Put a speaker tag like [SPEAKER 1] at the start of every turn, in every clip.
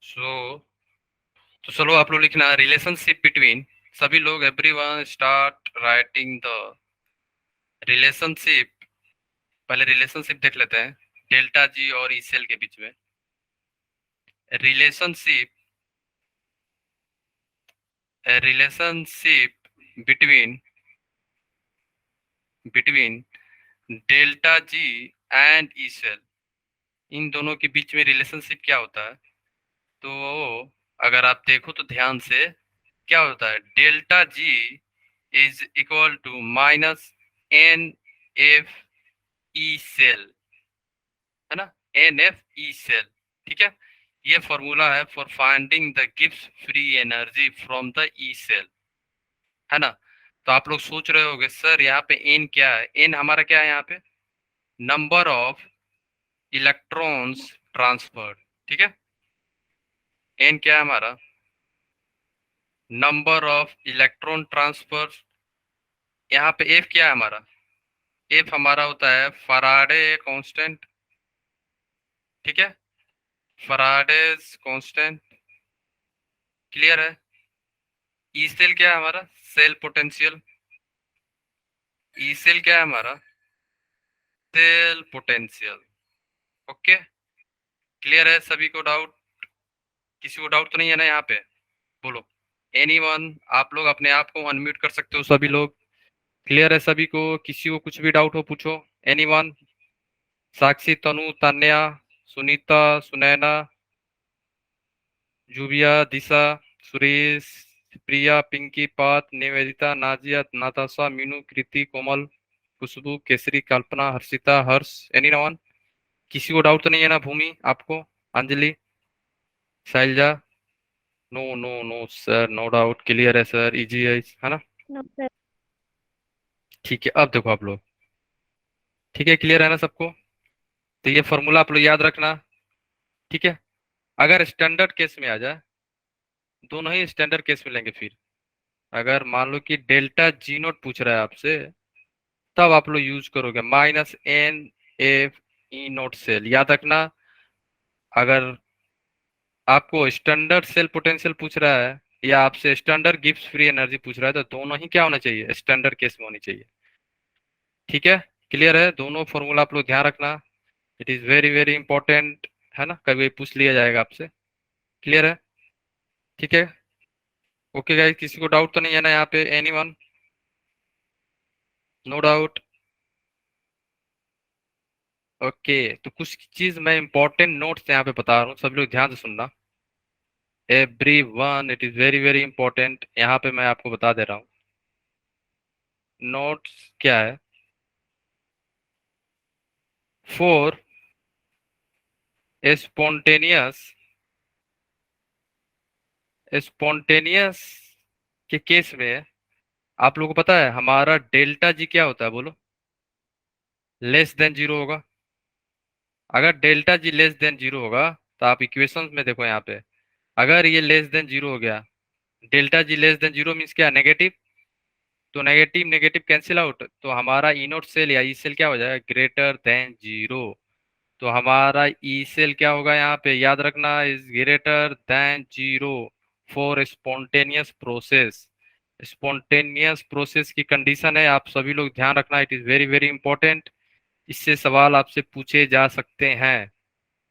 [SPEAKER 1] सो तो चलो आप लोग लिखना रिलेशनशिप बिटवीन। सभी लोग everyone start writing the relationship. पहले रिलेशनशिप देख लेते हैं डेल्टा जी और ई सेल के बीच में। Relationship relationship between between delta G and E cell. इन दोनों के बीच में रिलेशनशिप क्या होता है? तो अगर आप देखो तो ध्यान से क्या होता है, delta G is equal to minus N F E cell, है ना, एन एफ ई सेल। ठीक है, ये फॉर्मूला है for finding the Gibbs free energy from the E cell, है ना। तो आप लोग सोच रहे होंगे सर यहाँ पे एन क्या है? एन हमारा क्या है यहाँ पे? Number of electrons transferred. ठीक है, एन क्या है हमारा? Number of electron transfer. यहाँ पे एफ क्या है हमारा? एफ हमारा होता है फराडे कांस्टेंट। ठीक है, फराडेज कांस्टेंट। क्लियर है? ई सेल क्या है हमारा? Cell potential. ई सेल क्या है हमारा? Cell potential. ओके, क्लियर है सभी को? डाउट? किसी को डाउट तो नहीं है ना यहाँ पे? बोलो एनीवन। आप लोग अपने आप को अनम्यूट कर सकते हो सभी लोग। क्लियर है सभी को? किसी को कुछ भी डाउट हो पूछो। एनीवन? साक्षी, तनु, तान्या, सुनीता, सुनैना, जुबिया, दिशा, सुरेश, प्रिया, पिंकी, पात, निवेदिता, नाजिया, नाताशा, मीनू, कृति, कोमल, खुशबू, केसरी, कल्पना, हर्षिता, हर्ष। एनीवन? किसी को डाउट तो नहीं है ना? भूमि आपको, Anjali, Shailja? No no no sir, no doubt, clear है सर, इजी है ना?
[SPEAKER 2] No sir.
[SPEAKER 1] ठीक है, अब देखो आप लोग, ठीक है, क्लियर है ना सबको? तो ये फॉर्मूला आप लोग याद रखना। ठीक है, अगर स्टैंडर्ड केस में आ जाए, दोनों ही स्टैंडर्ड केस में लेंगे फिर। अगर मान लो कि डेल्टा जी नोट पूछ रहा है आपसे, तब आप लोग यूज करोगे minus N F E naught cell. याद रखना, अगर आपको स्टैंडर्ड सेल पोटेंशियल पूछ रहा है या आपसे स्टैंडर्ड गिब्स फ्री एनर्जी पूछ रहा है, तो दोनों ही क्या होना चाहिए? स्टैंडर्ड केस में होनी चाहिए। ठीक है, क्लियर है? दोनों फॉर्मूला आप लोग ध्यान रखना, it is very very important, है ना, कभी पूछ लिया जाएगा आपसे। क्लियर है? ठीक है, ओके गाइस, किसी को डाउट तो नहीं है ना यहाँ पे? एनीवन? No doubt? ओके, तो कुछ चीज मैं इंपॉर्टेंट नोट्स यहाँ पे बता रहा हूँ, सब लोग ध्यान से सुनना। Every one, it is very very important, यहाँ पे मैं आपको बता दे रहा हूँ। नोट्स क्या है? फोर स्पॉन्टेनियस स्पॉन्टेनियस के केस में आप लोगों को पता है हमारा डेल्टा जी क्या होता है? बोलो। लेस देन जीरो होगा। अगर delta G less than zero होगा, तो आप इक्वेशंस में देखो यहाँ पे, अगर ये लेस देन जीरो हो गया, delta G less than zero means क्या? नेगेटिव। तो नेगेटिव नेगेटिव कैंसिल आउट, तो हमारा ई नोट सेल या ई सेल क्या हो जाएगा? Greater than zero. तो हमारा ई सेल क्या होगा यहाँ पे? याद रखना, is greater than zero for spontaneous process. Spontaneous process की कंडीशन है, आप सभी लोग ध्यान रखना, it is very very important. इससे सवाल आपसे पूछे जा सकते हैं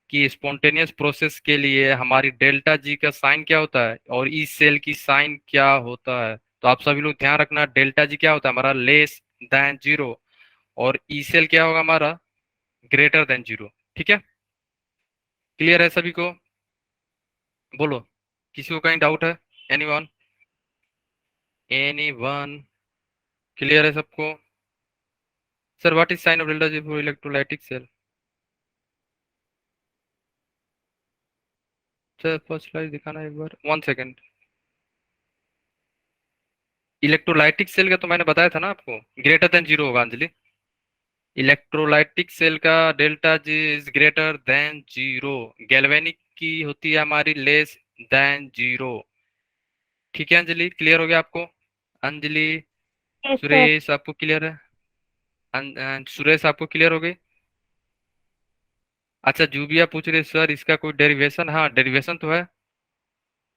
[SPEAKER 1] कि स्पॉन्टेनियस प्रोसेस के लिए हमारी डेल्टा जी का साइन क्या होता है और ई सेल की साइन क्या होता है। तो आप सभी लोग ध्यान रखना, डेल्टा जी क्या होता है हमारा? Less than zero. और ई सेल क्या होगा हमारा? Greater than zero. ठीक है, क्लियर है सभी को? बोलो, किसी को कहीं डाउट है? एनीवन? एनीवन? क्लियर है सबको? Sir what is sign of delta G for electrolytic cell? Sir first slide दिखाना एक बार, 1 सेकेंड। इलेक्ट्रोलाइटिक सेल का तो मैंने बताया था ना आपको, ग्रेटर देन जीरो होगा अंजलि। इलेक्ट्रोलाइटिक सेल का delta G is greater than zero. Galvanic की होती है हमारी लेस देन जीरो। ठीक है अंजलि, क्लियर हो गया आपको? Anjali,
[SPEAKER 2] yes sir.
[SPEAKER 1] सुरेश आपको क्लियर है? सुरेश आपको क्लियर हो गई? अच्छा, जूबिया पूछ रहे सर इसका कोई डेरिवेशन? हाँ, डेरिवेशन तो है।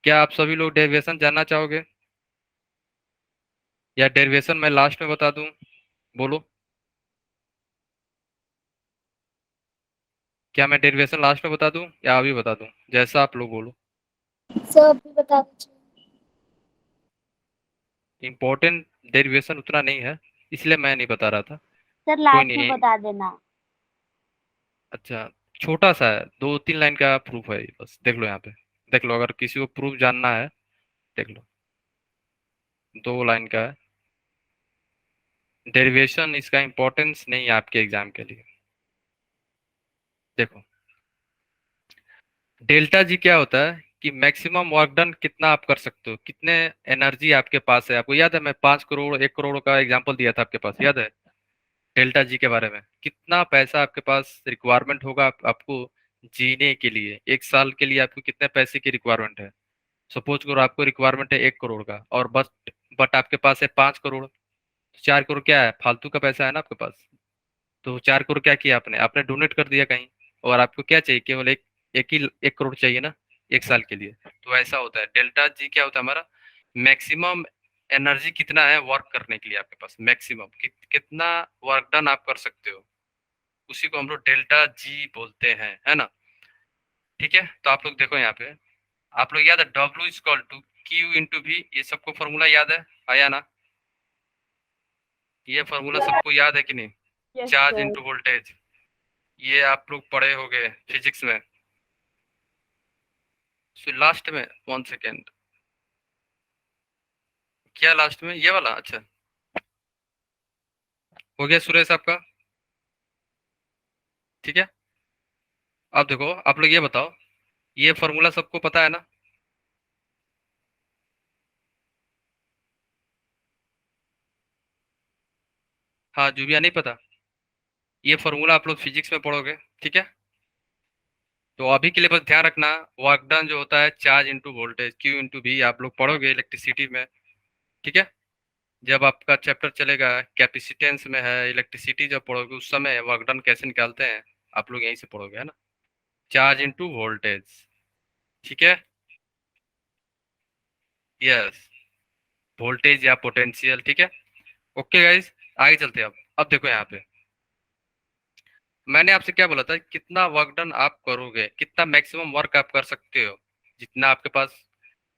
[SPEAKER 1] क्या आप सभी लोग डेरिवेशन जानना चाहोगे, या डेरिवेशन मैं लास्ट में बता दूं? बोलो, क्या मैं डेरिवेशन लास्ट में बता दूं या अभी बता दूं, जैसा आप लोग बोलो।
[SPEAKER 2] सर भी बता दीजिए।
[SPEAKER 1] इम्पोर्टेंट डेरिवेशन उतना नहीं है, इसलिए मैं नहीं बता रहा था।
[SPEAKER 2] सर
[SPEAKER 1] कोई
[SPEAKER 2] लास्ट में
[SPEAKER 1] नहीं।
[SPEAKER 2] बता देना।
[SPEAKER 1] अच्छा, छोटा सा है, 2-3 लाइन का प्रूफ है ये, बस देख लो यहाँ पे। देख लो, अगर किसी को प्रूफ जानना है, देख लो, 2 लाइन का है। डेरिवेशन इसका इम्पोर्टेंस नहीं है आपके एग्जाम के लिए। देखो, डेल्टा जी क्या होता है कि मैक्सिमम वर्क डन कितना आप कर सकते हो, कितने एनर्जी आपके पास है। आपको याद है मैं 5 करोड़ 1 करोड़ का एग्जांपल दिया था आपके पास, याद है? डेल्टा जी के बारे में, कितना पैसा आपके पास रिक्वायरमेंट होगा आपको जीने के लिए, 1 साल के लिए आपको कितने पैसे की रिक्वायरमेंट है। सपोज करो आपको रिक्वायरमेंट है 1 करोड़ का, और बस बट आपके पास है 5 करोड़। 4 करोड़ क्या है, फालतू का पैसा है ना आपके पास। तो 4 करोड़ क्या किया आपने, डोनेट कर दिया कहीं। और आपको क्या चाहिए, केवल एक, एक ही 1 करोड़ चाहिए ना 1 साल के लिए। तो ऐसा होता है, डेल्टा जी क्या होता है हमारा, मैक्सिमम एनर्जी कितना है वर्क करने के लिए आपके पास, मैक्सिमम कितना वर्क डन आप कर सकते हो, उसी को हम लोग डेल्टा जी बोलते हैं, है ना। ठीक है, तो आप लोग देखो यहाँ पे, आप लोग याद है W = Q × V, ये सबको फॉर्मूला याद है, आया ना? ये फॉर्मूला सबको याद है कि नहीं?
[SPEAKER 2] Yes
[SPEAKER 1] charge
[SPEAKER 2] sir.
[SPEAKER 1] Into voltage, ये आप लोग पढ़े होंगे फिजिक्स में। लास्ट में 1 सेकेंड, क्या लास्ट में ये वाला? अच्छा, हो गया सुरेश आपका। ठीक है, अब देखो आप लोग ये बताओ, ये फॉर्मूला सबको पता है ना? हाँ, जुबिया नहीं पता? ये फॉर्मूला आप लोग फिजिक्स में पढ़ोगे, ठीक है। तो अभी के लिए बस ध्यान रखना, वर्क डन जो होता है charge into voltage, Q × V, आप लोग पढ़ोगे इलेक्ट्रिसिटी में, ठीक है। जब आपका चैप्टर चलेगा कैपेसिटेंस में है, इलेक्ट्रिसिटी जब पढ़ोगे उस समय वर्क डन कैसे निकालते हैं, आप लोग यहीं से पढ़ोगे, है ना। चार्ज इंटू वोल्टेज, ठीक है। यस, वोल्टेज या पोटेंशियल, ठीक है। ओके गाइस, आगे चलते हैं। अब देखो यहाँ पे, मैंने आपसे क्या बोला था, कितना वर्क डन आप करोगे, कितना मैक्सिमम वर्क आप कर सकते हो, जितना आपके पास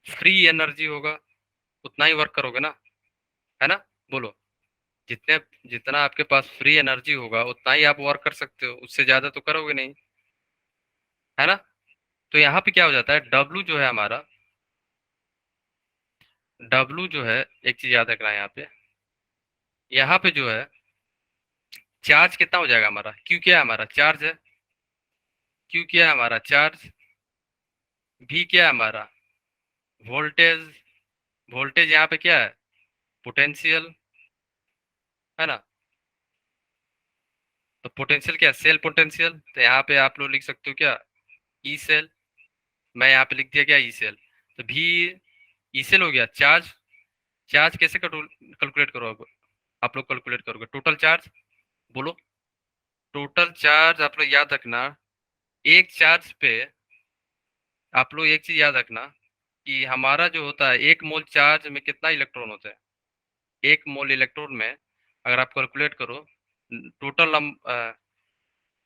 [SPEAKER 1] फ्री एनर्जी होगा उतना ही वर्क करोगे ना, है ना। बोलो, जितने जितना आपके पास फ्री एनर्जी होगा उतना ही आप वर्क कर सकते हो, उससे ज्यादा तो करोगे नहीं, है ना। तो यहाँ पे क्या हो जाता है, डब्लू जो है हमारा, डब्लू जो है, एक चीज याद रखना है यहाँ पे जो है चार्ज कितना हो जाएगा हमारा, क्यू क्या है हमारा, चार्ज है। क्यू क्या है हमारा, चार्ज। भी क्या है हमारा, वोल्टेज। वोल्टेज यहाँ पे क्या है, पोटेंशियल, है ना। तो पोटेंशियल क्या है, सेल पोटेंशियल। तो यहाँ पे आप लोग लिख सकते हो क्या, ई सेल। मैं यहाँ पे लिख दिया क्या, ई सेल। तो भी ई सेल हो गया चार्ज। चार्ज कैसे कैलकुलेट करो, अब आप लोग कैलकुलेट करोगे टोटल चार्ज। बोलो, टोटल चार्ज आप लोग याद रखना, एक चार्ज पे आप लोग एक चीज याद रखना कि हमारा जो होता है 1 मोल चार्ज में कितना इलेक्ट्रॉन होता है। 1 मोल इलेक्ट्रॉन में अगर आप कैलकुलेट करो टोटल,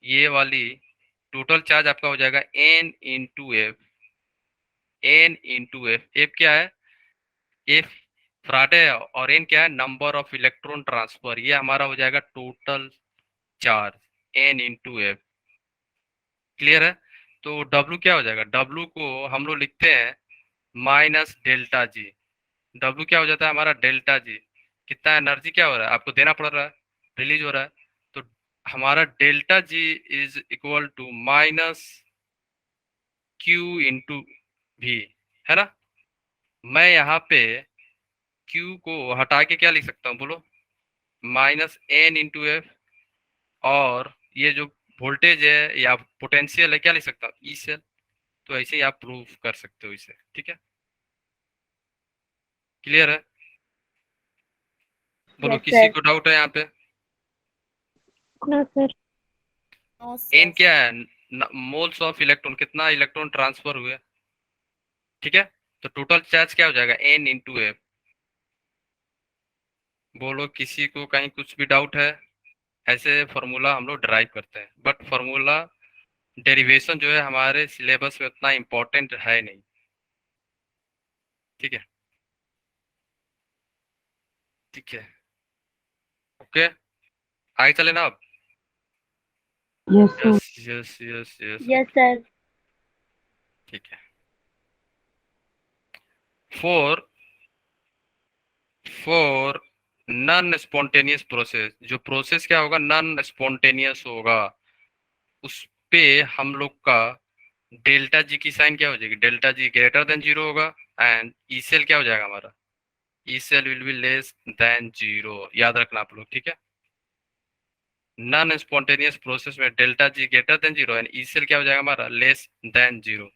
[SPEAKER 1] ये वाली टोटल चार्ज आपका हो जाएगा N × F। N × F, F क्या है, एफ फ्राडे है, और एन क्या है, नंबर ऑफ इलेक्ट्रॉन ट्रांसफर। ये हमारा हो जाएगा total charge, N × F। Clear है। तो W क्या हो जाएगा, W को हम लोग लिखते हैं माइनस डेल्टा जी। W क्या हो जाता है हमारा, डेल्टा जी। कितना एनर्जी क्या हो रहा है आपको देना पड़ रहा है, रिलीज हो रहा है। तो हमारा delta G is equal to minus Q × V, है ना। मैं यहाँ पे Q को हटा के क्या लिख सकता हूँ, बोलो, -N × F। और ये जो वोल्टेज है या पोटेंशियल है क्या लिख सकता हूँ, ई सेल। तो ऐसे ही आप प्रूव कर सकते हो इसे, ठीक है। क्लियर है। बोलो,
[SPEAKER 2] यस
[SPEAKER 1] किसी
[SPEAKER 2] सर।
[SPEAKER 1] को डाउट है यहाँ पे?
[SPEAKER 2] No sir. नो
[SPEAKER 1] एन
[SPEAKER 2] सर।
[SPEAKER 1] क्या है, मोल्स ऑफ इलेक्ट्रॉन, कितना इलेक्ट्रॉन ट्रांसफर हुए, ठीक है। तो टोटल चार्ज क्या हो जाएगा, n इंटू एफ। बोलो किसी को कहीं कुछ भी डाउट है? ऐसे फॉर्मूला हम लोग ड्राइव करते हैं, बट फॉर्मूला डेरिवेशन जो है हमारे सिलेबस में उतना इम्पोर्टेंट है नहीं। ठीक है, ठीक है, ओके, आगे चले ना अब।
[SPEAKER 3] Yes sir.
[SPEAKER 1] Yes yes yes yes,
[SPEAKER 2] yes sir.
[SPEAKER 1] ठीक है। Four four non spontaneous process, जो प्रोसेस क्या होगा, नॉन स्पॉन्टेनियस होगा, उस पे हम लोग का डेल्टा जी की साइन क्या हो जाएगी, delta G greater than zero होगा, एंड ई सेल क्या हो जाएगा हमारा, E cell will be less than zero, याद रखना आप लोग, ठीक है। नॉन स्पॉन्टेनियस प्रोसेस में delta G greater than zero and E cell क्या हो जाएगा हमारा, लेस देन जीरो,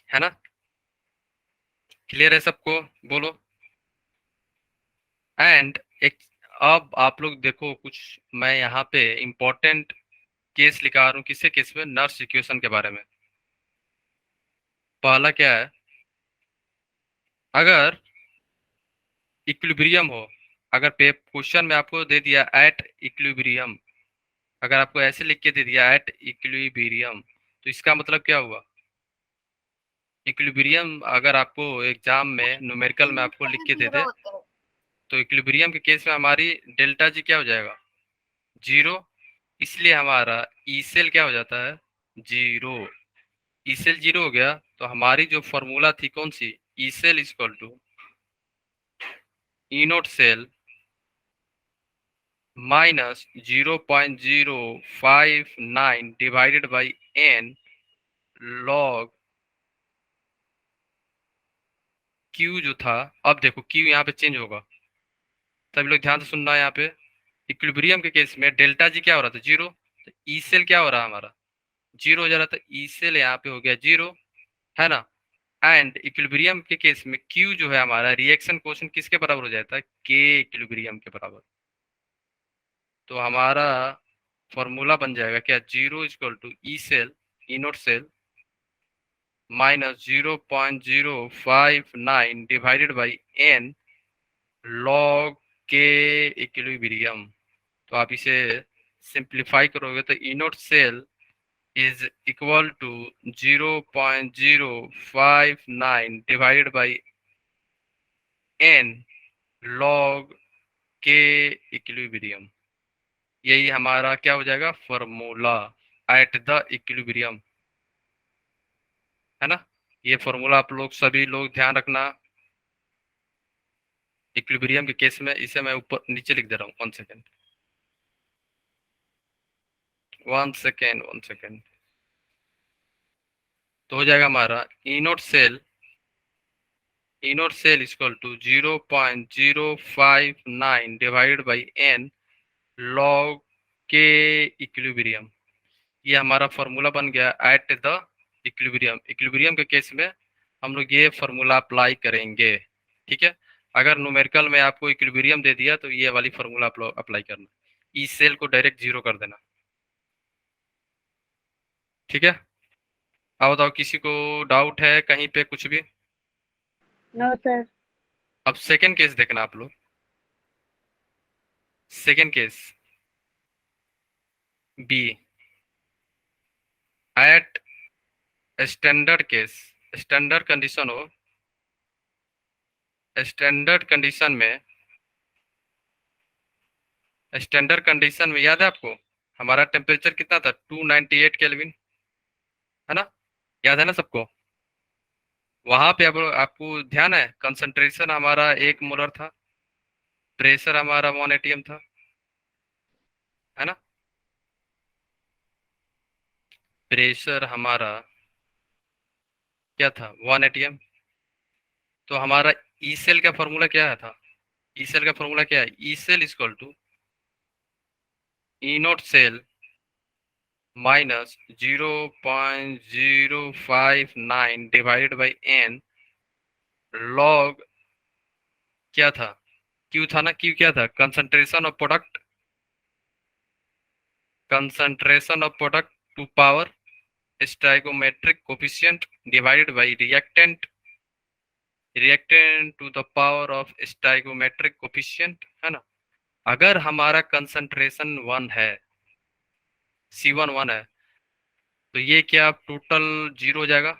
[SPEAKER 1] है ना। क्लियर है सबको, बोलो। एंड एक, अब आप लोग देखो कुछ, मैं यहाँ पे इम्पोर्टेंट केस लिखा रहा हूँ, किसके केस में, नर्स इक्वेशन के बारे में। पहला क्या है, अगर इक्विलिब्रियम हो, अगर क्वेश्चन में आपको दे दिया एट इक्विलिब्रियम, अगर आपको ऐसे लिख के दे दिया एट इक्विलिब्रियम, तो इसका मतलब क्या हुआ, इक्विलिब्रियम अगर आपको एग्जाम में न्यूमेरिकल में आपको लिख के दे दे, तो इक्विलिब्रियम के केस में हमारी डेल्टा जी क्या हो जाएगा, जीरो, इसलिए हमारा ई सेल क्या हो जाता है, जीरो। ई सेल जीरो हो गया, तो हमारी जो फॉर्मूला थी कौन सी, E cell equal to E naught cell minus 0.059 divided by N log Q जो था। अब देखो क्यू यहाँ पे चेंज होगा, सभी लोग ध्यान से सुनना है यहाँ पे। इक्विलिब्रियम के केस में डेल्टा जी क्या हो रहा था, जीरो, तो ई सेल क्या हो रहा है हमारा, जीरो हो जा रहा था, ई सेल यहाँ पे हो गया जीरो, है ना। एंड इक्विलिब्रियम के केस में क्यू जो है हमारा रिएक्शन कोएफिशिएंट किसके बराबर हो जाता है, के इक्विलिब्रियम के बराबर। तो हमारा फॉर्मूला बन जाएगा क्या, zero equal to E cell, E naught cell minus 0.059 divided by N log K equilibrium. तो आप इसे सिंप्लीफाई करोगे तो E naught cell is equal to 0.059 divided by N log K equilibrium. यही हमारा क्या हो जाएगा, फॉर्मूला एट द इक्विलिब्रियम, है ना। ये फॉर्मूला आप लोग सभी लोग ध्यान रखना। इक्विलिब्रियम के केस में इसे मैं ऊपर नीचे लिख दे रहा हूँ, 1 सेकेंड 1 सेकेंड 1 सेकेंड। तो हो जाएगा हमारा E naught cell equal to 0.059 divided by N log K equilibrium. ये हमारा फॉर्मूला बन गया एट द इक्विलिब्रियम। इक्विलिब्रियम के केस में हम लोग ये फॉर्मूला अप्लाई करेंगे, ठीक है। अगर न्यूमेरिकल में आपको इक्विलिब्रियम दे दिया तो ये वाली फॉर्मूला अप्लाई करना, ई सेल को डायरेक्ट जीरो कर देना, ठीक है। अब बताओ किसी को डाउट है कहीं पे कुछ भी?
[SPEAKER 2] No sir.
[SPEAKER 1] अब सेकेंड केस देखना आप लोग, second case B, at standard case, standard condition हो, स्टैंडर्ड कंडीशन में, स्टैंडर्ड कंडीशन में याद है आपको हमारा टेम्परेचर कितना था, 298 केल्विन, है ना, याद है ना सबको। वहां पे अब आपको ध्यान है कंसंट्रेशन हमारा 1 मोलर था, प्रेशर हमारा 1 atm था, है ना। प्रेशर हमारा क्या था, 1 atm। तो हमारा ई सेल का फॉर्मूला क्या था, ई सेल का फॉर्मूला क्या है, E cell equal to E naught cell minus 0.059 divided by N log क्या था, क्यू था ना, क्यू क्या था, concentration of product, concentration of product to power stoichiometric coefficient divided by reactant to the power of stoichiometric coefficient, है ना। अगर हमारा कंसंट्रेशन 1 है, C1 1 है, तो ये क्या टोटल 0 हो जाएगा।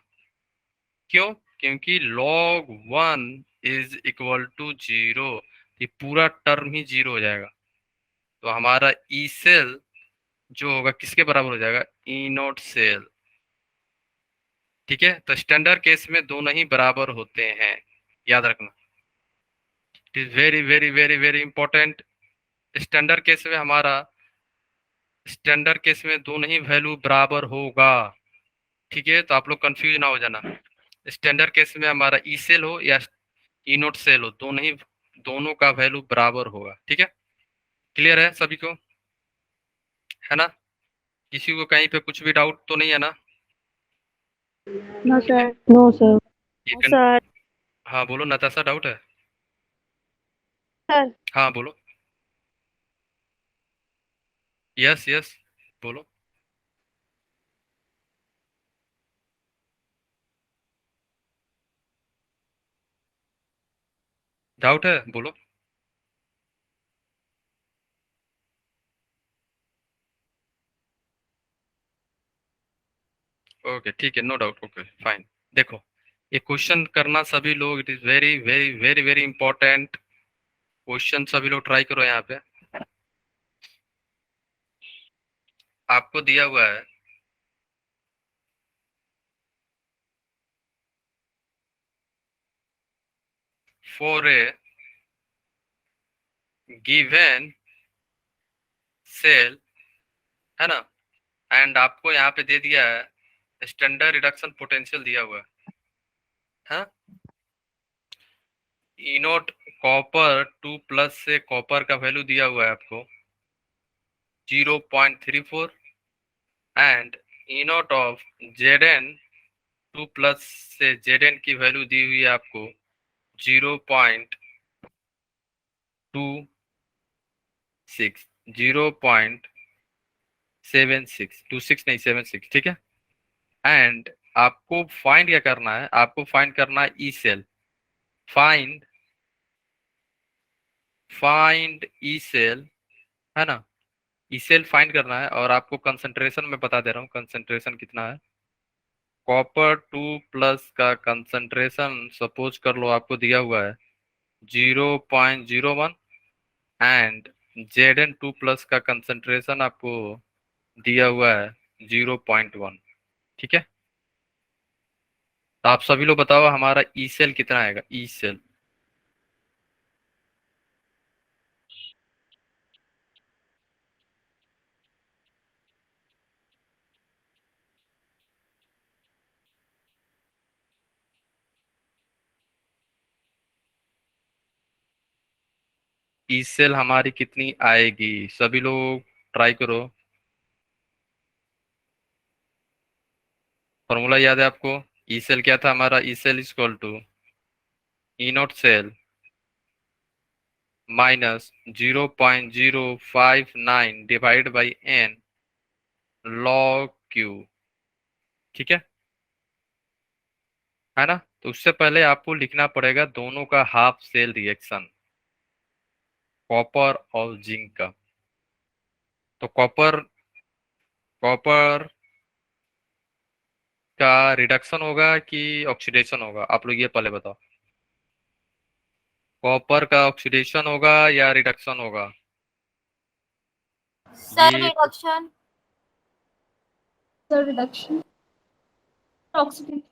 [SPEAKER 1] क्यों? क्योंकि log 1 इज इक्वल टू 0, ये पूरा टर्म ही 0 हो जाएगा। तो हमारा ई सेल जो होगा किसके बराबर हो जाएगा, ई नॉट सेल। ठीक है, तो स्टैंडर्ड केस में दोनों ही बराबर होते हैं, याद रखना। It is very very very very important. Standard case में दोनों ही वैल्यू बराबर होगा। ठीक है, तो आप लोग कंफ्यूज ना हो जाना। स्टैंडर्ड केस में हमारा ई सेल हो या ई नोट सेल हो, दोनों का वैल्यू बराबर होगा। ठीक है, क्लियर है सभी को, है ना। किसी को कहीं पे कुछ भी डाउट तो नहीं है ना।
[SPEAKER 2] No sir.
[SPEAKER 3] No, sir.
[SPEAKER 1] ये
[SPEAKER 2] सर।
[SPEAKER 1] हाँ बोलो नताशा, डाउट है।
[SPEAKER 2] सर।
[SPEAKER 1] हाँ बोलो। यस यस बोलो। डाउट है बोलो। ओके ठीक है, नो डाउट, ओके फाइन। देखो, ये क्वेश्चन करना सभी लोग, it is very very very very important question. सभी लोग ट्राई करो। यहाँ पे आपको दिया हुआ है फॉर ए गिवन सेल, है ना, एंड आपको यहाँ पे दे दिया है स्टैंडर्ड रिडक्शन पोटेंशियल दिया हुआ है, हाँ। ई नोट कॉपर 2 प्लस से कॉपर का वैल्यू दिया हुआ है आपको 0.34 and E naught of Z 2 plus से जेड की वैल्यू दी हुई है आपको 0.26, 0.76, नहीं 76, ठीक है। एंड आपको फाइंड क्या करना है, आपको फाइंड करना है E cell. Find find E cell, है ना। ई सेल फाइंड करना है और आपको कंसंट्रेशन में बता दे रहा हूँ कंसंट्रेशन कितना है। कॉपर 2 प्लस का कंसंट्रेशन सपोज कर लो आपको दिया हुआ है 0.01 एंड Zn 2 प्लस का कंसंट्रेशन आपको दिया हुआ है 0.1। ठीक है, तो आप सभी लोग बताओ हमारा ई सेल कितना आएगा। ई सेल ई सेल हमारी कितनी आएगी, सभी लोग ट्राई करो। फॉर्मूला याद है आपको, ई सेल क्या था हमारा, E cell is equal to E naught cell minus 0.059 divide by N log Q. ठीक है ना। तो उससे पहले आपको लिखना पड़ेगा दोनों का हाफ सेल रिएक्शन, कॉपर और जिंक का। तो कॉपर कॉपर का रिडक्शन होगा कि ऑक्सीडेशन होगा, आप लोग ये पहले बताओ। कॉपर का ऑक्सीडेशन होगा या रिडक्शन होगा,
[SPEAKER 4] सर
[SPEAKER 1] ये
[SPEAKER 4] reduction. Sir reduction. Oxygen.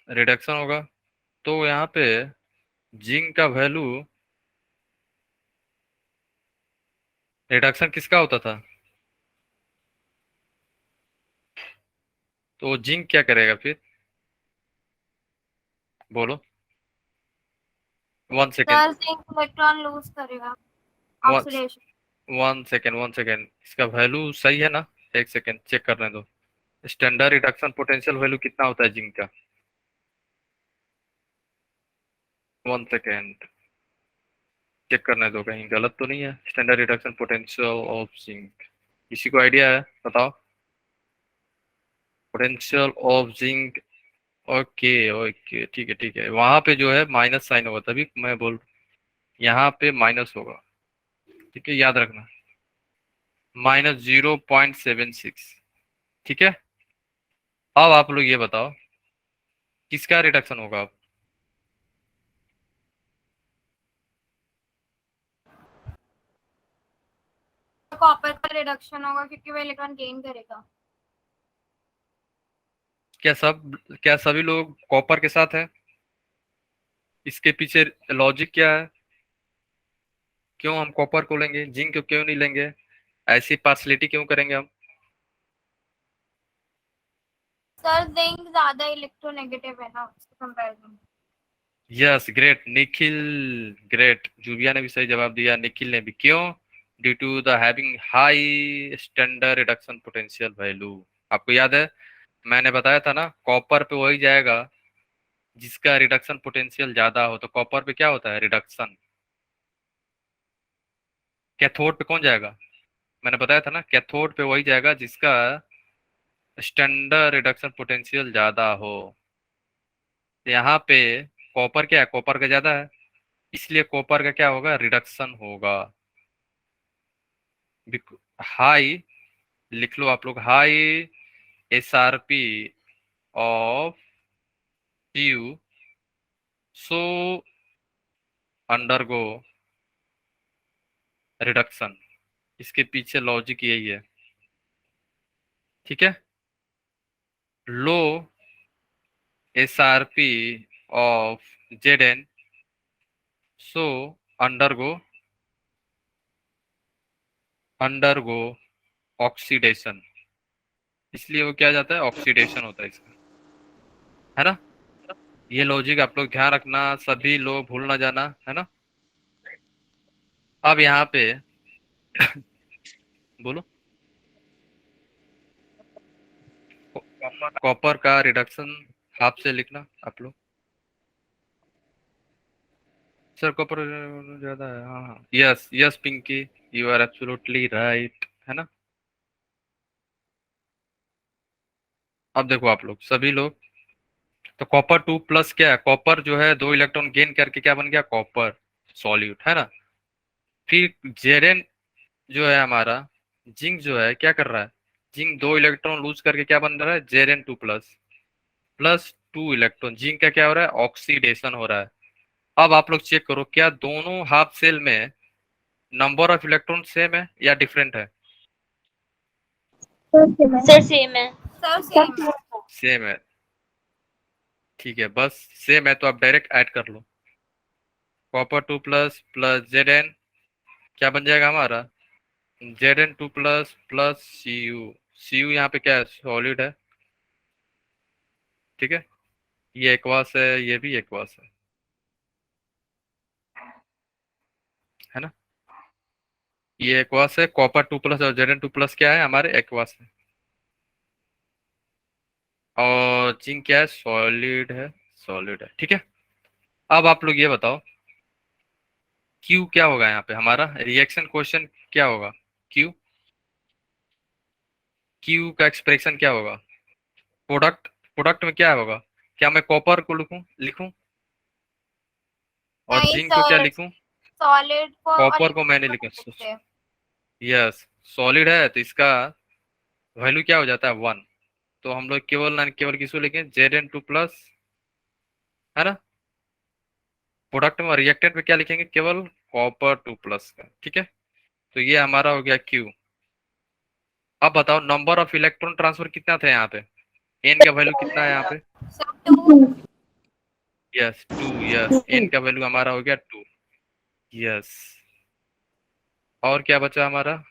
[SPEAKER 1] Reduction होगा। तो यहाँ पे जिंक का वैल्यू, रिडक्शन किसका होता था, तो जिंक क्या करेगा फिर, बोलो। 1 second,
[SPEAKER 4] sir zinc electron lose करेगा। ऑक्सीडेशन।
[SPEAKER 1] 1 सेकेंड, 1 सेकेंड, इसका वैल्यू सही है ना। एक सेकेंड चेक करने दो। स्टैंडर्ड रिडक्शन पोटेंशियल वैल्यू कितना होता है जिंक का? 1 सेकेंड चेक करने दो, कहीं गलत तो नहीं है। Standard reduction potential of zinc, किसी को आइडिया है बताओ? Potential of zinc, okay okay ठीक है, वहां पे जो है माइनस साइन होगा, तभी मैं बोल, यहाँ पे माइनस होगा, ठीक है, याद रखना, -0.76, ठीक है। अब आप लोग ये बताओ किसका रिडक्शन होगा अब?
[SPEAKER 4] कॉपर का रिडक्शन होगा क्योंकि वो इलेक्ट्रॉन गेन करेगा।
[SPEAKER 1] क्या सभी लोग कॉपर के साथ हैं? इसके पीछे लॉजिक क्या है? क्यों हम कॉपर को लेंगे, जिंक को क्यों नहीं लेंगे? ऐसी पार्शलिटी क्यों करेंगे हम?
[SPEAKER 4] सर जिंक ज्यादा इलेक्ट्रोनेगेटिव है ना उसके comparison.
[SPEAKER 1] Yes great Nikhil, great, Zubia ने भी सही जवाब दिया, निखिल ने भी। क्यों? Due to the having high standard reduction potential value. आपको याद है मैंने बताया था ना, कॉपर पे वही जाएगा जिसका रिडक्शन पोटेंशियल ज्यादा हो। तो कॉपर पे क्या होता है रिडक्शन, कैथोड पे कौन जाएगा? मैंने बताया था ना, कैथोड पे वही जाएगा जिसका स्टैंडर्ड रिडक्शन पोटेंशियल ज्यादा हो। यहाँ पे कॉपर क्या है, कॉपर का ज्यादा है, इसलिए कॉपर का क्या होगा, रिडक्शन होगा। हाई, लिख लो आप लोग, high SRP of you so undergo reduction, इसके पीछे लॉजिक यही है, ठीक है। लो SRP of Zn so undergo undergo oxidation, इसलिए वो क्या जाता है, ऑक्सीडेशन होता है इसका, है ना। ये लॉजिक आप लोग ध्यान रखना, सभी लोग भूल ना जाना, है ना। अब यहाँ पे बोलो, कॉपर का रिडक्शन हाफ से लिखना आप लोग। सर कॉपर ज्यादा है, हाँ हाँ, yes yes Pinki, you are absolutely right, है ना। अब देखो आप लोग सभी लोग, तो कॉपर 2+ क्या है, कॉपर जो है 2 इलेक्ट्रॉन गेन करके क्या बन गया, कॉपर सॉल्यूट, है ना। फिर जेरेन जो है हमारा, जिंक जो है क्या कर रहा है, जिंक 2 इलेक्ट्रॉन लूज करके क्या बन रहा है, Zn2+ +2 इलेक्ट्रॉन, जिंक का क्या हो रहा है, ऑक्सीडेशन हो रहा है। अब आप लोग चेक करो क्या दोनों हाफ सेल में नंबर ऑफ इलेक्ट्रॉन सेम है या डिफरेंट है?
[SPEAKER 2] सर सेम है।
[SPEAKER 4] सर सेम है।
[SPEAKER 1] सेम है, ठीक है, बस सेम है तो आप डायरेक्ट ऐड कर लो, कॉपर 2+ Zn क्या बन जाएगा हमारा, Zn2+ Cu, Cu यहाँ पे क्या है, सॉलिड है, ठीक है, ये एक्वास है, ये भी एक्वास है ना। ये एक्वास है, कॉपर 2+ और Zn2+ क्या है, हमारे एक्वास है। और जिंक क्या है, सॉलिड है, सॉलिड है, ठीक है। अब आप लोग ये बताओ क्यू क्या होगा यहाँ पे हमारा रिएक्शन क्वेश्चन, क्या होगा क्यू, क्यू का एक्सप्रेशन क्या होगा, प्रोडक्ट, प्रोडक्ट में क्या होगा, क्या मैं कॉपर को लिखूं लिखूं और
[SPEAKER 4] नहीं
[SPEAKER 1] जिंक को क्या
[SPEAKER 4] सर,
[SPEAKER 1] लिखूं,
[SPEAKER 4] सॉलिड को और
[SPEAKER 1] कॉपर को
[SPEAKER 4] लिक्विड
[SPEAKER 1] मैंने
[SPEAKER 4] को
[SPEAKER 1] लिखा,
[SPEAKER 4] लिख सकते हैं।
[SPEAKER 1] यस सॉलिड है तो इसका वैल्यू क्या हो जाता है 1, तो हम लोग केवल केवल किसको लिखें, Zn2+, है ना। प्रोडक्ट में रिएक्टेंट में क्या लिखेंगे, केवल कॉपर 2+ का, ठीक है। तो ये हमारा हो गया क्यू। अब बताओ नंबर ऑफ इलेक्ट्रॉन ट्रांसफर कितना था यहाँ पे, एन का वैल्यू कितना है यहाँ पे,
[SPEAKER 4] सर 2।
[SPEAKER 1] यस 2, यस एन का वैल्यू हमारा हो गया 2, यस। और क्या बचा हमारा,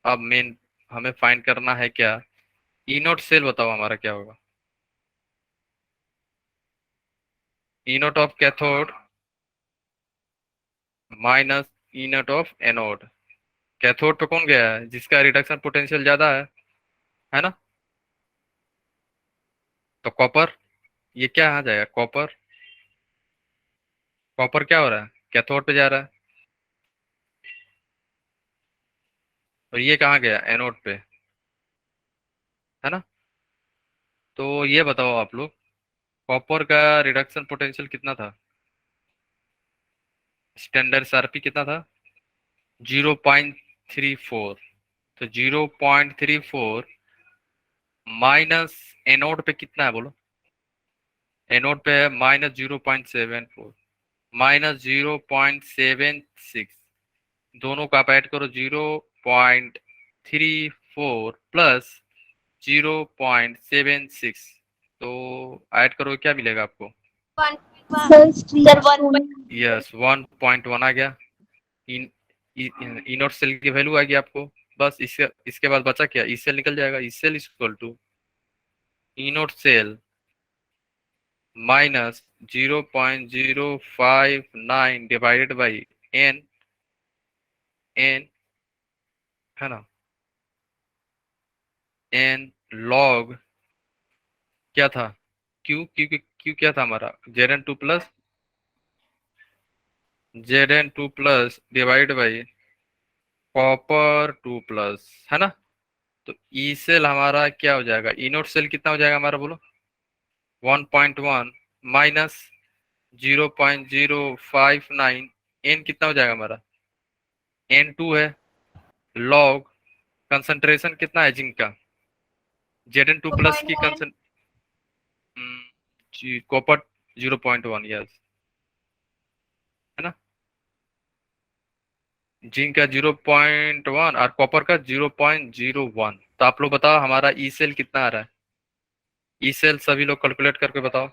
[SPEAKER 1] अब मेन हमें फाइंड करना है क्या, ई नोट सेल बताओ हमारा क्या होगा, E naught of cathode minus E naught of anode. Cathode पे कौन गया है, जिसका रिडक्शन पोटेंशियल ज्यादा है, है ना। तो कॉपर, ये क्या आ जाएगा, कॉपर। कॉपर क्या हो रहा है, कैथोड पे जा रहा है, और ये कहाँ गया, एनोड पे, है ना। तो ये बताओ आप लोग, कॉपर का रिडक्शन पोटेंशियल कितना था, स्टैंडर्ड आरपी कितना था, 0.34। तो 0.34 माइनस एनोड पे कितना है बोलो, एनोड पे है -0.74, -0.76। दोनों का आप ऐड करो, 0.34 प्लस 0.76, तो ऐड करो क्या मिलेगा आपको,
[SPEAKER 4] 1 सर 1
[SPEAKER 1] यस 1.1 आ गया। इन इनोट सेल की वैल्यू आ गई आपको। बस इसके बाद बचा क्या, ई सेल निकल जाएगा। E cell is equal to E naught cell minus 0.059 divided by n, n है ना, एन लॉग क्या था, क्यू, क्यू क्या था हमारा, Zn2 plus divide by copper 2 plus, है ना। तो ई सेल हमारा क्या हो जाएगा, इनोट सेल कितना हो जाएगा हमारा बोलो, 1.1 माइनस 0.059, एन कितना हो जाएगा हमारा, N2 है, लॉग कंसंट्रेशन कितना है जिंक का, Zn2 प्लस की
[SPEAKER 4] 2.1
[SPEAKER 1] कॉपर 0.1, यस, है ना। जिंक का 0.1 और कॉपर का 0.01। तो आप लोग बताओ हमारा ई सेल कितना आ रहा है, ई सेल सभी लोग कैलकुलेट करके बताओ।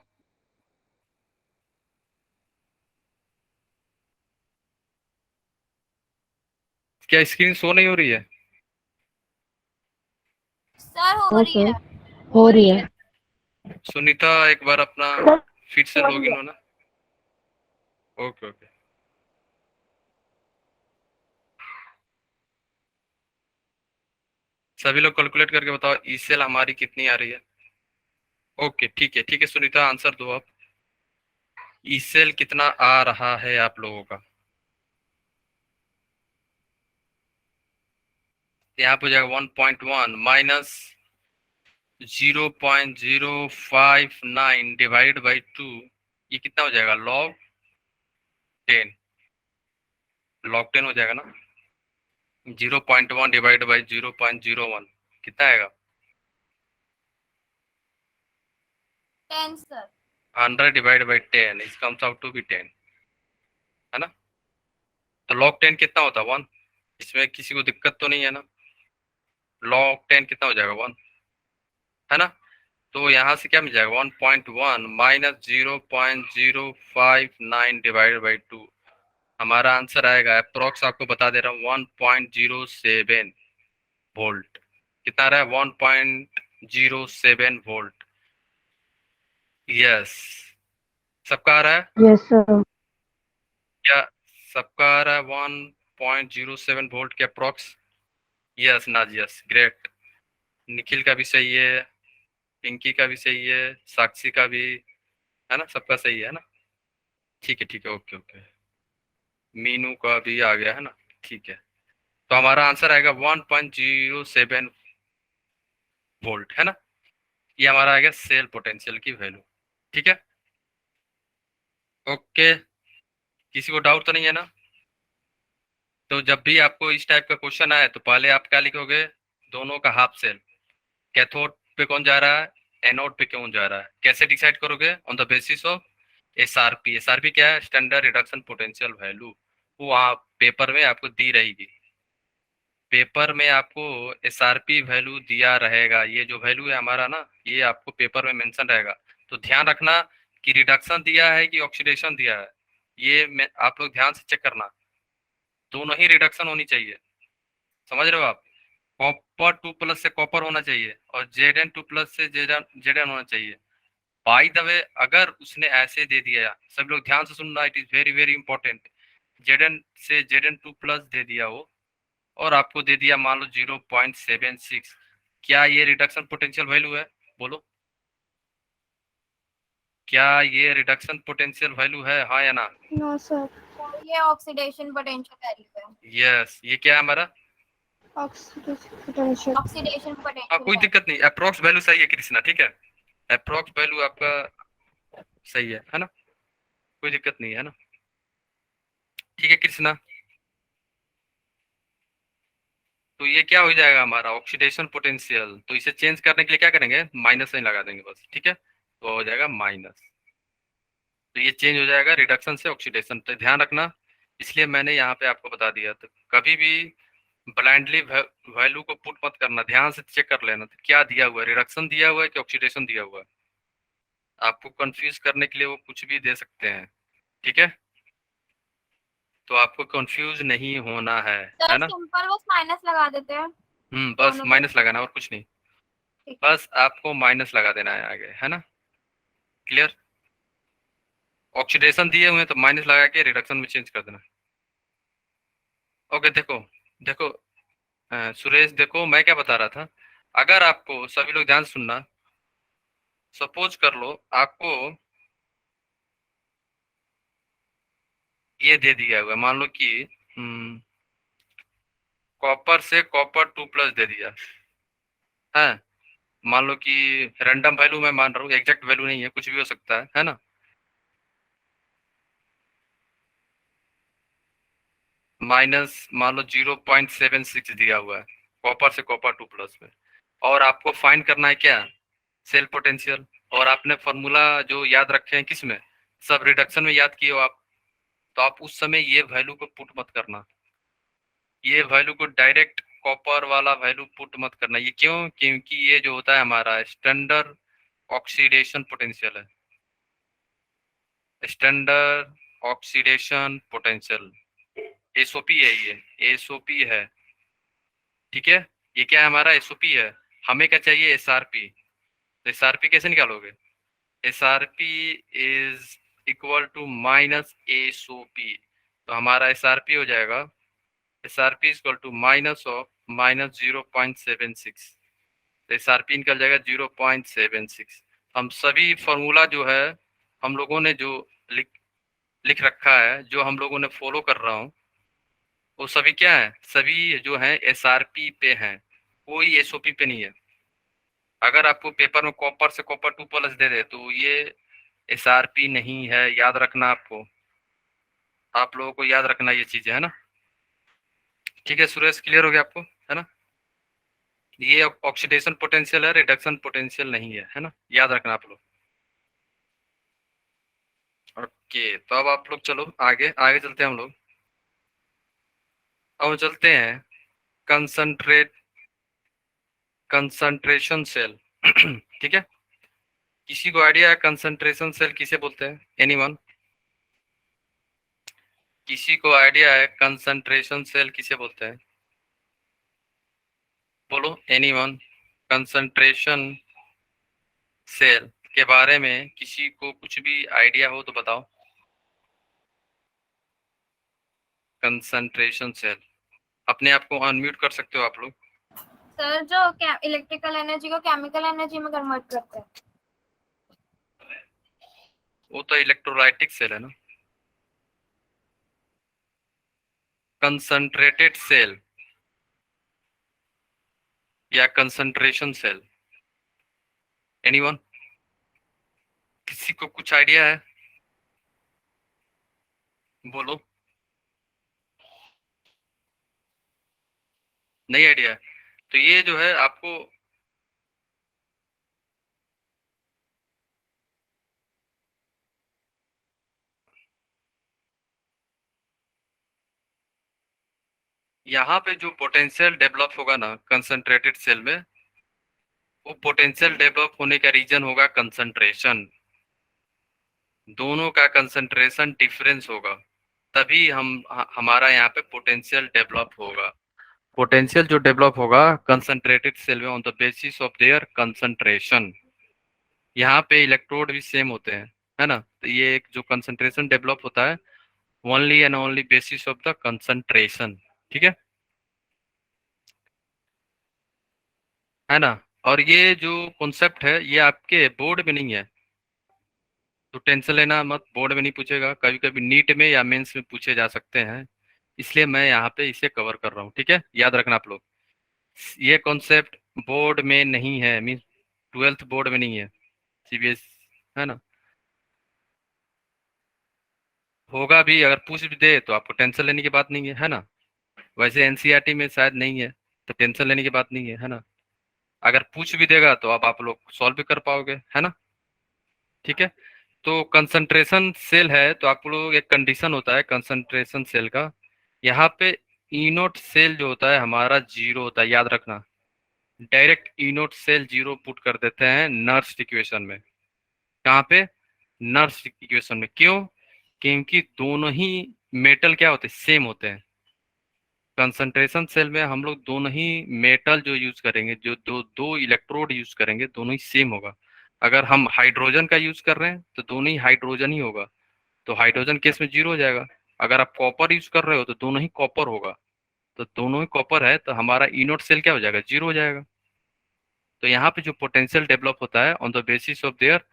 [SPEAKER 1] क्या स्क्रीन शो नहीं हो रही है,
[SPEAKER 4] सर हो
[SPEAKER 3] हाँ
[SPEAKER 4] रही
[SPEAKER 3] सर,
[SPEAKER 4] है।
[SPEAKER 3] हो रही है।
[SPEAKER 1] सुनीता एक बार अपना
[SPEAKER 3] सर,
[SPEAKER 1] फिर से
[SPEAKER 3] हो रही
[SPEAKER 1] लॉगिन
[SPEAKER 3] है।
[SPEAKER 1] होना। ओके ओके, सभी लोग कैलकुलेट करके बताओ ई सेल हमारी कितनी आ रही है। ओके ठीक है सुनीता, आंसर दो आप, ई सेल कितना आ रहा है आप लोगों का। यहाँ पे हो जाएगा 1.1 माइनस 0.059 डिवाइड बाई 2, ये कितना हो जाएगा, लॉग 10, लॉग 10 हो जाएगा ना। 0.1 डिवाइड बाई 0.01 कितना आएगा,
[SPEAKER 4] 10 sir.
[SPEAKER 1] 100 divide by 10 is comes out to be 10, है ना। तो लॉग 10 कितना होता है, 1। इसमें किसी को दिक्कत तो नहीं है ना, लॉग 10 कितना हो जाएगा, 1, है ना। तो यहाँ से क्या मिल जाएगा, 1.1 माइनस 0.059 डिवाइड बाई 2, हमारा आंसर आएगा अप्रोक्स, आपको बता दे रहा हूँ, 1.07 वोल्ट। कितना आ रहा है, 1.07 वोल्ट, यस। सबका आ रहा है
[SPEAKER 3] यस सर।
[SPEAKER 1] क्या, सबका आ रहा है 1.07 वोल्ट के अप्रोक्स, यस ना, यस ग्रेट। निखिल का भी सही है, पिंकी का भी सही है, साक्षी का भी, है ना, सबका सही है ना। ठीक है ओके ओके, मीनू का भी आ गया है ना, ठीक है। तो हमारा आंसर आएगा 1.07 वोल्ट, है ना। ये हमारा आएगा सेल पोटेंशियल की वैल्यू, ठीक है। ओके, किसी को डाउट तो नहीं है ना। तो जब भी आपको इस टाइप का क्वेश्चन आए तो पहले आप क्या लिखोगे, दोनों का हाफ सेल, कैथोड पे कौन जा रहा है, एनोड पे कौन जा रहा है, कैसे डिसाइड करोगे, on the basis of SRP. SRP क्या है, स्टैंडर्ड रिडक्शन पोटेंशियल वैल्यू, वो वहाँ पेपर में आपको दी रहेगी, पेपर में आपको एसआरपी वैल्यू दिया रहेगा। ये जो वैल्यू है हमारा ना, ये आपको पेपर में मेंशन रहेगा। तो ध्यान रखना कि रिडक्शन दिया है कि ऑक्सीडेशन दिया है, ये आप लोग ध्यान से चेक करना, दोनों ही रिडक्शन होनी चाहिए, समझ रहे हो आप। कॉपर 2 प्लस से कॉपर होना चाहिए और Zn2 प्लस से जेडन होना चाहिए। बाय द वे, अगर उसने ऐसे दे दिया, सब लोग ध्यान से सुनना, it is very very important, जेडन से Zn2 प्लस दे दिया हो और आपको दे दिया मान लो 0.76, क्या ये रिडक्शन पोटेंशियल वैल्यू है? बोलो, क्या ये रिडक्शन पोटेंशियल वैल्यू है, हाँ या ना?
[SPEAKER 2] No sir.
[SPEAKER 4] ये ऑक्सीडेशन पोटेंशियल वैल्यू है।
[SPEAKER 1] यस, ये क्या है हमारा?
[SPEAKER 2] Oxidation potential.
[SPEAKER 4] ऑक्सीडेशन
[SPEAKER 1] हाँ,
[SPEAKER 4] पोटेंशियल
[SPEAKER 1] कोई दिक्कत नहीं, अप्रोक्स वैल्यू सही है कृष्णा, ठीक है, अप्रोक्स वैल्यू आपका सही है ना, कोई दिक्कत नहीं है ना, ठीक है कृष्णा। तो ये क्या हो जाएगा हमारा ऑक्सीडेशन पोटेंशियल, तो इसे चेंज करने के लिए क्या करेंगे, माइनस साइन लगा देंगे बस, ठीक है, तो हो जाएगा माइनस। तो ये चेंज हो जाएगा रिडक्शन से ऑक्सीडेशन, तो ध्यान रखना, इसलिए मैंने यहाँ पे आपको बता दिया। तो कभी भी ब्लाइंडली वैल्यू को पुट मत करना, ध्यान से चेक कर लेना तो क्या दिया हुआ है, रिडक्शन दिया हुआ है कि ऑक्सीडेशन दिया हुआ है। आपको कंफ्यूज करने के लिए वो कुछ भी दे सकते हैं, ठीक है, तो आपको कंफ्यूज नहीं होना है
[SPEAKER 4] सर
[SPEAKER 1] ना।
[SPEAKER 4] सिंपल बस माइनस लगा देते हैं
[SPEAKER 1] बस
[SPEAKER 4] दोनों
[SPEAKER 1] माइनस लगाना और कुछ नहीं,
[SPEAKER 4] ठीक है।
[SPEAKER 1] बस आपको माइनस लगा देना है आगे, है ना, क्लियर। ऑक्सीडेशन दिए हुए हैं तो माइनस लगा के रिडक्शन में चेंज कर देना। ओके, देखो देखो सुरेश, देखो मैं क्या बता रहा था, अगर आपको, सभी लोग ध्यान से सुनना, सपोज कर लो आपको ये दे दिया हुआ है, मान लो कि कॉपर से कॉपर 2+ दे दिया है, मान लो कि रैंडम वैल्यू मैं मान रहा हूँ, एग्जैक्ट वैल्यू नहीं है, कुछ भी हो सकता है ना, माइनस मान लो 0.76 दिया हुआ है कॉपर से कॉपर 2+ में, और आपको फाइंड करना है क्या, सेल पोटेंशियल। और आपने फॉर्मूला जो याद रखे हैं किस में, सब रिडक्शन में याद किए हो आप, तो आप उस समय ये वैल्यू को पुट मत करना, ये वैल्यू को डायरेक्ट कॉपर वाला वैल्यू पुट मत करना। ये क्यों? क्योंकि ये जो होता है हमारा स्टैंडर्ड ऑक्सीडेशन पोटेंशियल है, स्टैंडर्ड ऑक्सीडेशन पोटेंशियल, एसओपी है, ये एसओपी है, ठीक है, ये क्या है हमारा एसओपी है। हमें क्या चाहिए, एसआरपी। तो एसआरपी कैसे निकालोगे, SRP is equal to minus SOP, तो हमारा एसआरपी हो जाएगा, SRP is equal to minus of minus 0.76, तो एसआरपी निकल जाएगा 0.76। हम सभी फॉर्मूला जो है हम लोगों ने जो लिख लिख रखा है, जो हम लोगों ने फॉलो कर रहा हूँ, वो सभी क्या है, सभी जो है एसआरपी पे हैं, कोई एसओपी पे नहीं है। अगर आपको पेपर में कॉपर से कॉपर 2+ दे दे तो ये एसआरपी नहीं है, याद रखना आपको, आप लोगों को याद रखना ये चीजें, है ना, ठीक है सुरेश, क्लियर हो गया आपको, है ना। ये ऑक्सीडेशन पोटेंशियल है, रिडक्शन पोटेंशियल नहीं है ना, याद रखना आप लोग। ओके, तो अब आप लोग चलो आगे आगे चलते हैं हम लोग, अब चलते हैं कंसंट्रेशन सेल ठीक है, किसी को आइडिया है कंसंट्रेशन सेल किसे बोलते हैं, एनीवन? किसी को आइडिया है कंसंट्रेशन सेल किसे बोलते हैं, बोलो एनीवन, कंसंट्रेशन सेल के बारे में किसी को कुछ भी आइडिया हो तो बताओ। कंसंट्रेशन सेल, अपने आप को अनम्यूट कर सकते हो आप लोग।
[SPEAKER 4] सर जो इलेक्ट्रिकल एनर्जी को केमिकल एनर्जी में कन्वर्ट करते हैं।
[SPEAKER 1] वो तो इलेक्ट्रोलाइटिक सेल है ना, कंसंट्रेटेड सेल या कंसंट्रेशन सेल, एनीवन, किसी को कुछ आइडिया है, बोलो। नहीं आइडिया है, तो ये जो है आपको यहाँ पे जो पोटेंशियल डेवलप होगा ना कंसंट्रेटेड सेल में, वो पोटेंशियल डेवलप होने का रीजन होगा कंसंट्रेशन, दोनों का कंसंट्रेशन डिफरेंस होगा, तभी हमारा यहाँ पे पोटेंशियल डेवलप होगा। पोटेंशियल जो डेवलप होगा कंसंट्रेटेड सेल में on the basis of their concentration, यहाँ पे इलेक्ट्रोड भी सेम होते हैं, है ना, तो ये एक जो कंसंट्रेशन डेवलप होता है only and only basis of the concentration, ठीक है है ना। और ये जो कॉन्सेप्ट है ये आपके बोर्ड में नहीं है, तो टेंशन लेना मत, बोर्ड में नहीं पूछेगा, कभी कभी नीट में या मेंस में पूछे जा सकते हैं, इसलिए मैं यहाँ पे इसे कवर कर रहा हूँ। ठीक है, याद रखना आप लोग, ये कॉन्सेप्ट बोर्ड में नहीं है, मीन्स 12th बोर्ड में नहीं है, सीबीएस, है ना। होगा भी, अगर पूछ भी दे तो आपको टेंशन लेने की बात नहीं है ना। वैसे एनसीईआरटी में शायद नहीं है, तो टेंशन लेने की बात नहीं है ना। अगर पूछ भी देगा तो अब आप लोग सॉल्व भी कर पाओगे, है ना। ठीक है, तो कंसंट्रेशन सेल है, तो आप लोग एक कंडीशन होता है कंसंट्रेशन सेल का, यहाँ पे ई नोट सेल जो होता है हमारा जीरो होता है, याद रखना। डायरेक्ट ई नोट सेल जीरो पुट कर देते हैं नर्स इक्वेशन में। कहाँ पे? नर्स इक्वेशन में। क्यों? क्योंकि दोनों ही मेटल क्या होते हैं, सेम होते हैं। कंसंट्रेशन सेल में हम लोग दोनों ही मेटल जो यूज करेंगे, जो दो दो इलेक्ट्रोड यूज करेंगे, दोनों ही सेम होगा। अगर हम हाइड्रोजन का यूज कर रहे हैं तो दोनों ही हाइड्रोजन ही होगा, तो हाइड्रोजन केस में जीरो हो जाएगा। अगर आप कॉपर यूज कर रहे हो तो दोनों ही कॉपर होगा, तो दोनों ही कॉपर है, तो हमारा ई नोट सेल क्या हो जाएगा, जीरो हो जाएगा। तो यहाँ पे जो पोटेंशियल डेवलप होता है on the basis of their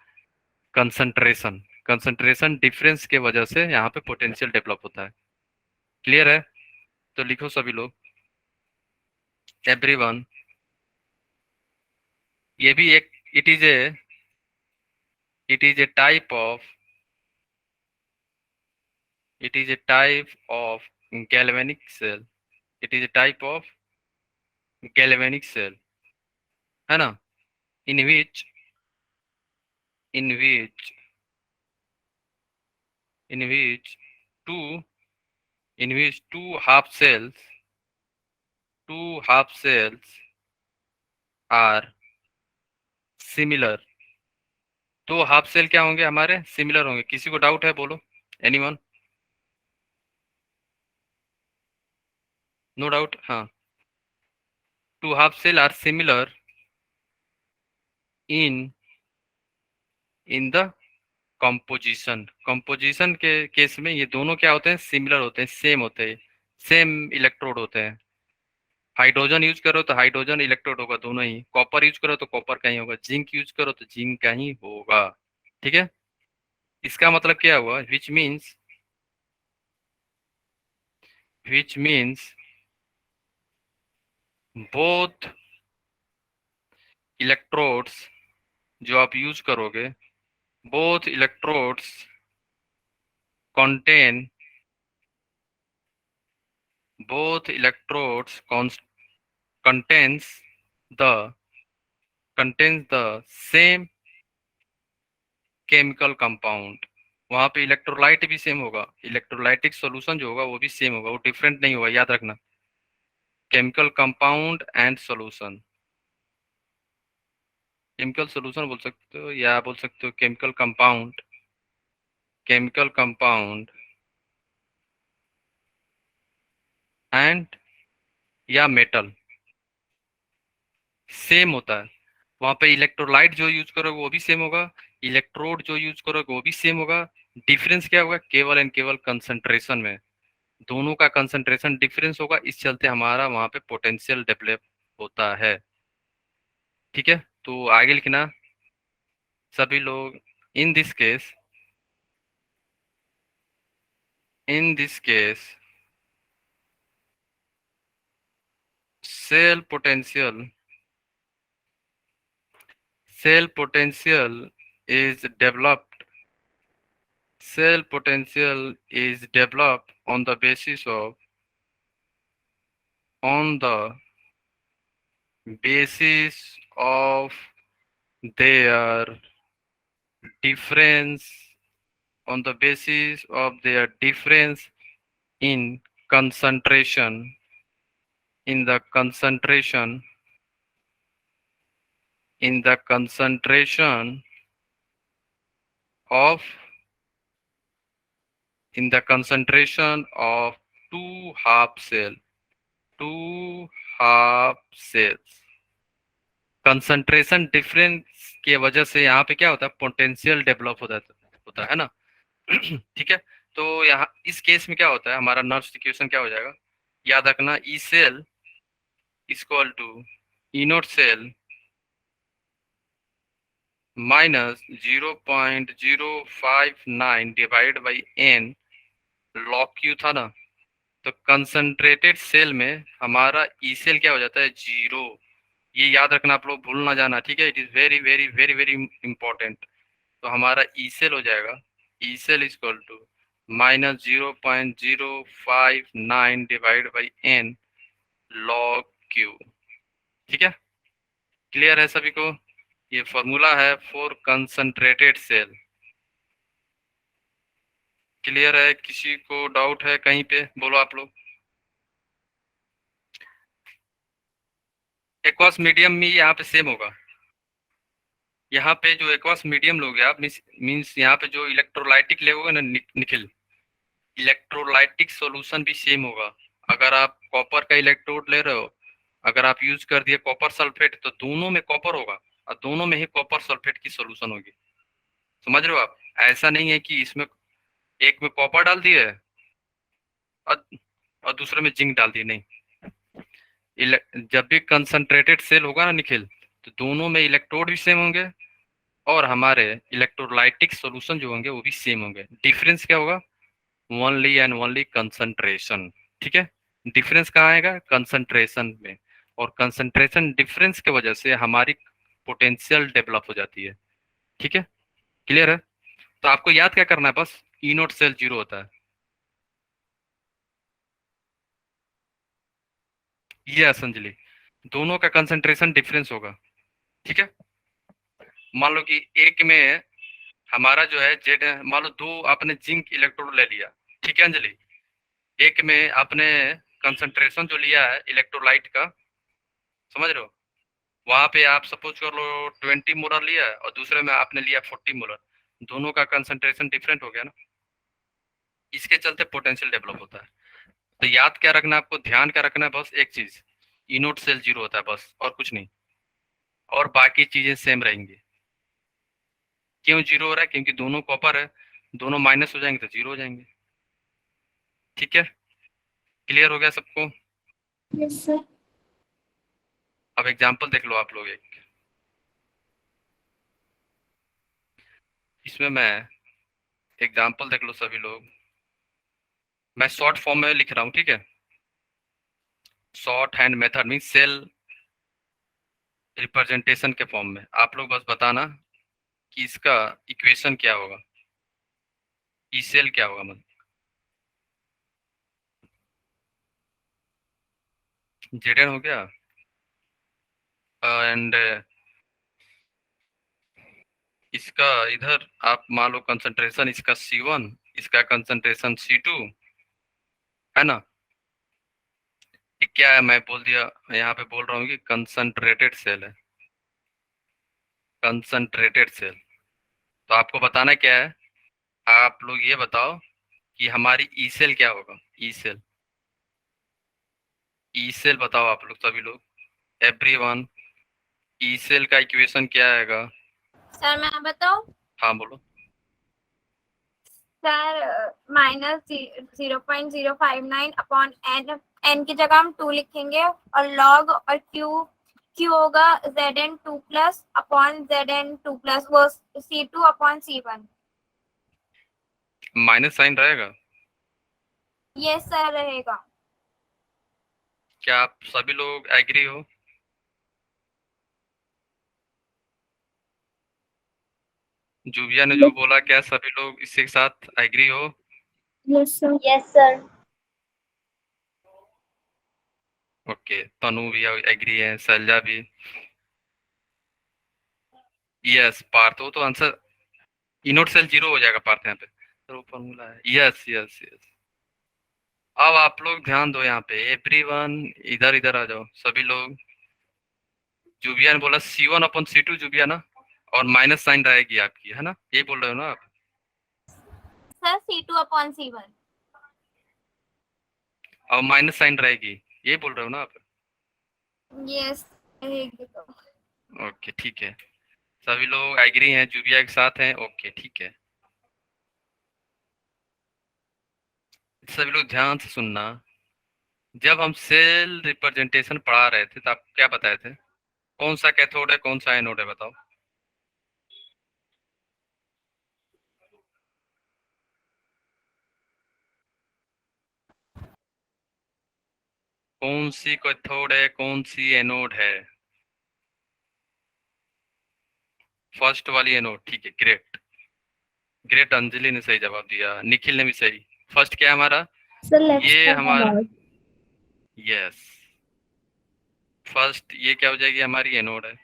[SPEAKER 1] concentration, concentration difference के वजह से यहाँ पे पोटेंशियल डेवलप होता है। क्लियर है? तो लिखो सभी लोग, एवरीवन, ये भी एक, it is a type of, it is a type of galvanic cell, it is a type of galvanic cell, है ना, in which in which in which two in which two half cells are similar। दो half cell क्या होंगे हमारे, similar होंगे। किसी को doubt है बोलो, एनीवन? नो डाउट, हाँ। Two half cell are similar in in the composition, composition के केस में ये दोनों क्या होते हैं, सिमिलर होते हैं, सेम होते हैं, सेम इलेक्ट्रोड होते हैं। हाइड्रोजन यूज करो तो हाइड्रोजन इलेक्ट्रोड होगा दोनों ही, कॉपर यूज करो तो कॉपर का ही होगा, जिंक यूज करो तो जिंक का ही होगा। ठीक है, इसका मतलब क्या हुआ, विच मीन्स बोथ इलेक्ट्रोड्स जो आप यूज करोगे, both electrodes contain both electrodes contains the same chemical compound। वहां पे इलेक्ट्रोलाइट भी सेम होगा, इलेक्ट्रोलाइटिक सॉल्यूशन जो होगा वो भी सेम होगा, वो डिफरेंट नहीं होगा, याद रखना। Chemical compound and solution, chemical solution बोल सकते हो या बोल सकते हो chemical compound, chemical compound and या मेटल सेम होता है। वहां पे इलेक्ट्रोलाइट जो यूज करोगे वो भी सेम होगा, इलेक्ट्रोड जो यूज करोगे वो भी सेम होगा। डिफरेंस क्या होगा, केवल एंड केवल कंसंट्रेशन में, दोनों का कंसंट्रेशन डिफरेंस होगा, इस चलते हमारा वहां पे पोटेंशियल डेवलप होता है। ठीक है, तो आगे लिखना सभी लोग, in this case in this case cell potential is developed cell potential is developed on the basis of their difference, on the basis of their difference in concentration, in the concentration of two half cells, concentration difference की वजह से यहाँ पे क्या होता है, potential develop होता है ना। ठीक है, तो यहाँ इस केस में क्या होता है, हमारा नर्व्स इक्वेशन क्या हो जाएगा, याद रखना, E cell equal to E naught cell minus 0.059 divide by n log q था ना, तो कंसंट्रेटेड सेल में हमारा ई सेल क्या हो जाता है, 0। ये याद रखना, आप लोग भूल ना जाना, ठीक है। It is very very very very important. तो हमारा ई सेल हो जाएगा, E cell equal to -0.059 divide by n log q। ठीक है, क्लियर है सभी को? ये फॉर्मूला है फॉर कंसंट्रेटेड सेल। क्लियर है? किसी को डाउट है कहीं पे? बोलो आप लोग। एक्वास मीडियम में यहाँ पे सेम होगा। यहाँ पे जो एक्वास मीडियम लोगे आप, मीन्स यहाँ पे जो इलेक्ट्रोलाइटिक लोगे ना, निखिल, इलेक्ट्रोलाइटिक सॉल्यूशन भी सेम होगा। अगर आप कॉपर का इलेक्ट्रोड ले रहे हो, अगर आप यूज कर दिए कॉपर सल्फेट, तो दोनों में कॉपर होगा और दोनों में ही कॉपर सल्फेट की सॉल्यूशन होगी। समझ रहे हो आप? ऐसा नहीं है कि इसमें एक में कॉपर डाल दिए और, और दूसरे में जिंक डाल दिए, नहीं। जब भी कंसंट्रेटेड सेल होगा ना निखिल, तो दोनों में इलेक्ट्रोड भी सेम होंगे और हमारे इलेक्ट्रोलाइटिक सॉल्यूशन जो होंगे वो भी सेम होंगे। डिफरेंस क्या होगा? Only and only concentration. ठीक है, डिफरेंस कहाँ आएगा? कंसंट्रेशन में। और कंसंट्रेशन डिफरेंस की वजह से हमारी पोटेंशियल डेवलप हो जाती है। ठीक है, क्लियर है? तो आपको याद क्या करना है, बस ई नोट सेल 0 होता है। ये है संजली, दोनों का कंसंट्रेशन डिफरेंस होगा। ठीक है, मान लो कि एक में हमारा जो है जेड, मान लो दो आपने जिंक इलेक्ट्रोड ले लिया, ठीक है अंजलि, एक में आपने कंसंट्रेशन जो लिया है इलेक्ट्रोलाइट का, समझ रहे हो, वहां पे आप सपोज कर लो 20 मोलर लिया है और दूसरे में आपने लिया 40 मोलर, दोनों का कंसंट्रेशन डिफरेंट हो गया ना, इसके चलते पोटेंशियल डेवलप होता है। तो याद क्या रखना है आपको, ध्यान क्या रखना है, बस एक चीज, इनोट सेल 0 होता है बस, और कुछ नहीं, और बाकी चीजें सेम रहेंगी। क्यों 0 हो रहा है? क्योंकि दोनों कॉपर है, दोनों माइनस हो जाएंगे तो 0 हो जाएंगे। ठीक है, क्लियर हो गया सबको?
[SPEAKER 2] Yes sir.
[SPEAKER 1] अब एग्जाम्पल देख लो आप लोग एक, इसमें मैं एग्जाम्पल देख लो सभी लोग, मैं शॉर्ट फॉर्म में लिख रहा हूँ, ठीक है, shorthand method mean cell representation के फॉर्म में। आप लोग बस बताना कि इसका इक्वेशन क्या होगा, ई सेल क्या होगा, मतलब जेडन हो गया, एंड इसका इधर आप मान लो कंसंट्रेशन इसका C1, इसका कंसंट्रेशन C2 है ना। ये क्या है, मैं बोल दिया, यहाँ पे बोल रहा हूँ कि कंसंट्रेटेड सेल है, कंसंट्रेटेड सेल। तो आपको बताना क्या है, आप लोग ये बताओ कि हमारी ई सेल क्या होगा, ई सेल, ई सेल बताओ आप लोग सभी लोग, एवरीवन, ई सेल का इक्वेशन क्या आएगा?
[SPEAKER 4] सर मैं बताऊं?
[SPEAKER 1] हाँ बोलो।
[SPEAKER 4] सर -0.059 अपॉन एन, एन की जगह हम 2 लिखेंगे और लॉग और क्यू, क्यू होगा Zn 2 plus upon Zn 2 plus, वो C2 upon C1।
[SPEAKER 1] Minus sign रहेगा?
[SPEAKER 4] ये सर रहेगा।
[SPEAKER 1] क्या आप सभी लोग एग्री हो? जुबिया ने जो बोला, क्या सभी लोग इसके साथ एग्री हो?
[SPEAKER 2] Yes sir.
[SPEAKER 4] Yes sir.
[SPEAKER 1] Okay, Tanu भी एग्री है, शैलजा भी। यस पार्थ, वो तो आंसर इनोट सेल 0 हो जाएगा पार्थ यहाँ पे, तो वो फॉर्मूला है। Yes yes yes. अब आप लोग ध्यान दो यहाँ पे, एवरीवन इधर इधर आ जाओ सभी लोग। जुबिया ने बोला C1 अपन C2 जुबिया ना, और माइनस साइन रहेगी आपकी, है ना, ये बोल रहे हो ना आप?
[SPEAKER 4] Sir C2 upon C1।
[SPEAKER 1] और माइनस साइन रहेगी, ये बोल रहे हो ना आप?
[SPEAKER 4] यस रहेगी तो।
[SPEAKER 1] ओके ठीक है, सभी लोग एग्री हैं, जुबिया के साथ हैं, ओके ठीक है। सभी लोग ध्यान से सुनना, जब हम सेल रिप्रेजेंटेशन पढ़ा रहे थे तो आप क्या बताए थे, कौन सा कैथोड है कौन सा एनोड है, बताओ। कौन सी कैथोड है, कौन सी एनोड है? फर्स्ट वाली एनोड, ठीक है, ग्रेट ग्रेट। अंजलि ने सही जवाब दिया, निखिल ने भी सही। फर्स्ट क्या है हमारा?
[SPEAKER 2] सर लेफ्ट
[SPEAKER 1] ये
[SPEAKER 2] साइड
[SPEAKER 1] हमारा,
[SPEAKER 2] एनोड।
[SPEAKER 1] यस, फर्स्ट ये क्या हो जाएगी? हमारी एनोड है।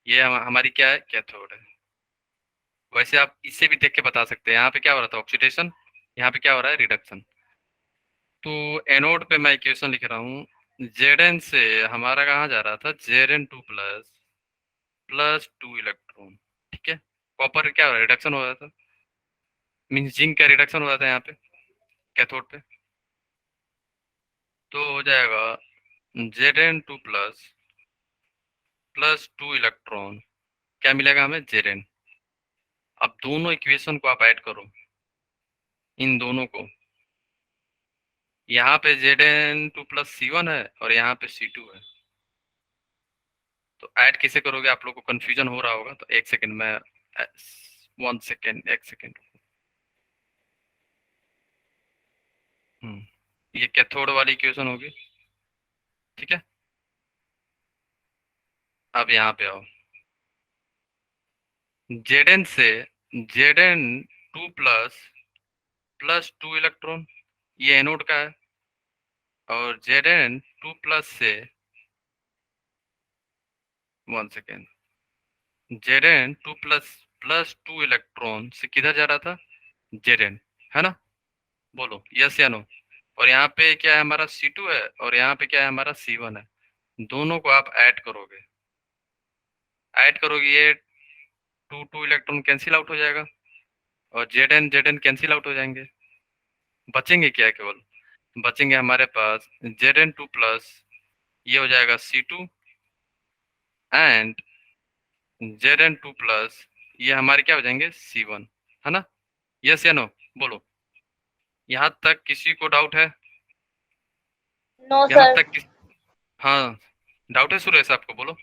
[SPEAKER 1] ये हमारी क्या है? कैथोड है। वैसे आप इससे भी देख के बता सकते हैं, यहाँ पे क्या हो रहा था? ऑक्सीडेशन, यहाँ पे क्या हो रहा है? रिडक्शन। तो एनोड पे मैं इक्वेशन लिख रहा हूँ, Zn से हमारा कहाँ जा रहा था? Zn2 प्लस प्लस 2 इलेक्ट्रॉन, ठीक है। कॉपर क्या हो रहा है? रिडक्शन हो रहा था, मीन्स जिंक का रिडक्शन हो रहा था यहाँ पे कैथोड पे। तो हो जाएगा Zn2 प्लस प्लस 2 इलेक्ट्रॉन, क्या मिलेगा हमें? Zn। अब दोनों इक्वेशन को आप ऐड करो, इन दोनों को। यहाँ पे Zn2 प्लस C1 है और यहाँ पे C2 है। तो ऐड कैसे करोगे? आप लोग को कंफ्यूजन हो रहा होगा, तो एक सेकंड में, 1 सेकंड, एक सेकंड। ये कैथोड वाली इक्वेशन होगी, ठीक है। अब यहाँ पे आओ, Zn से Zn2 प्लस प्लस 2 इलेक्ट्रॉन, ये एनोड का है। और Zn2 प्लस से, 1 second, Zn2 plus plus 2 electron से किधर जा रहा था? Zn, है ना? बोलो यस या नो। और यहाँ पे क्या है? हमारा C2 है और यहाँ पे क्या है? हमारा C1 है। दोनों को आप ऐड करोगे, ये 2 इलेक्ट्रॉन कैंसिल आउट हो जाएगा और Zn कैंसिल आउट हो जाएंगे। बचेंगे क्या? केवल बचेंगे हमारे पास Zn2 प्लस, ये हो जाएगा C2, एंड Zn2 प्लस, ये हमारे क्या हो जाएंगे? C1, है ना? यस या नो, बोलो। यहाँ तक किसी को डाउट है?
[SPEAKER 2] नो
[SPEAKER 1] यहाँ
[SPEAKER 2] सर।
[SPEAKER 1] तक हाँ, डाउट है सुरेश आपको? बोलो।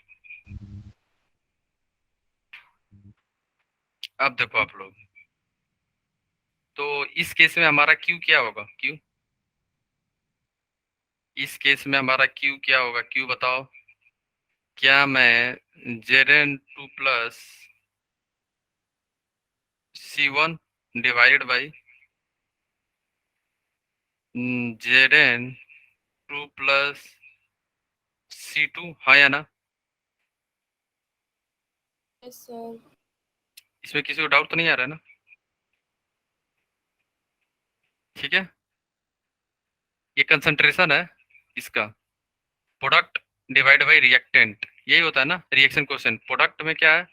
[SPEAKER 1] अब देखो आप लोग, तो इस केस में हमारा Q क्या होगा? Q, इस केस में हमारा Q क्या होगा? Q बताओ। क्या मैं Zn2 plus C1 divided by Zn2 plus C2, हाँ या ना?
[SPEAKER 4] Yes sir.
[SPEAKER 1] इसमें किसी को डाउट तो नहीं आ रहा है ना? ठीक है, ये कंसंट्रेशन है इसका, प्रोडक्ट डिवाइड बाई रिएक्टेंट, यही होता है ना रिएक्शन क्वेश्चन। प्रोडक्ट में क्या है?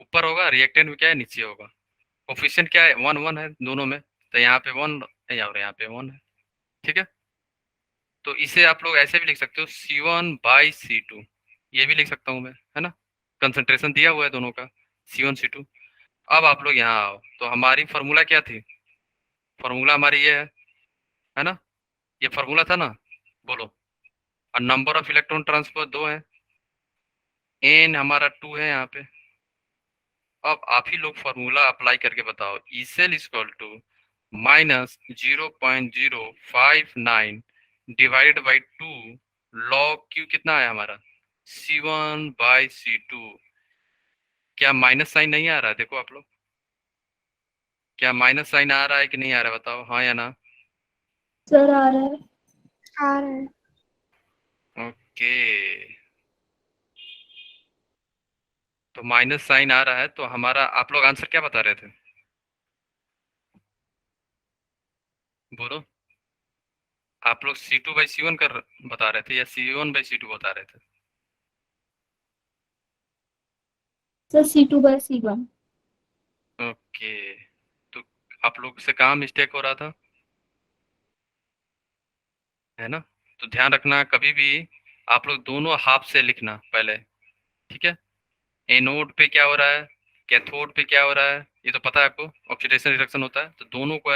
[SPEAKER 1] ऊपर होगा, रिएक्टेंट में क्या है? नीचे होगा। कोफिशिएंट क्या है? 1 1 है दोनों में, तो यहाँ पे 1 है और यहाँ पे 1 है, ठीक है। तो इसे आप लोग ऐसे भी लिख सकते हो, C1/C2, ये भी लिख सकता हूँ मैं, है ना? कंसंट्रेशन दिया हुआ है दोनों का, C1 C2। अब आप लोग यहाँ आओ, तो हमारी फार्मूला क्या थी? फार्मूला हमारी ये है ना? ये फार्मूला था ना? बोलो। और नंबर ऑफ इलेक्ट्रॉन ट्रांसफर 2 है, एन हमारा 2 है यहाँ पे। अब आप ही लोग फार्मूला अप्लाई करके बताओ, E cell equal to -0.059 divided by 2 log Q कितना है हमारा? C1/C2। क्या माइनस साइन नहीं आ रहा है? देखो आप लोग, क्या माइनस साइन आ रहा है कि नहीं आ रहा है? बताओ हाँ या ना।
[SPEAKER 2] सर आ रहा है। आ रहा है।
[SPEAKER 1] ओके, तो माइनस साइन आ रहा है, तो हमारा, आप लोग आंसर क्या बता रहे थे? बोलो। आप लोग C2/C1 कर बता रहे थे या C1/C2 बता रहे थे?
[SPEAKER 2] Sir C2/C1।
[SPEAKER 1] ओके, तो आप लोग से कहाँ मिस्टेक हो रहा था, है ना? तो ध्यान रखना, कभी भी आप लोग दोनों हाफ से लिखना पहले, ठीक है। एनोड पे क्या हो रहा है, कैथोड पे क्या हो रहा है, ये तो पता है आपको, ऑक्सीडेशन रिडक्शन होता है। तो दोनों को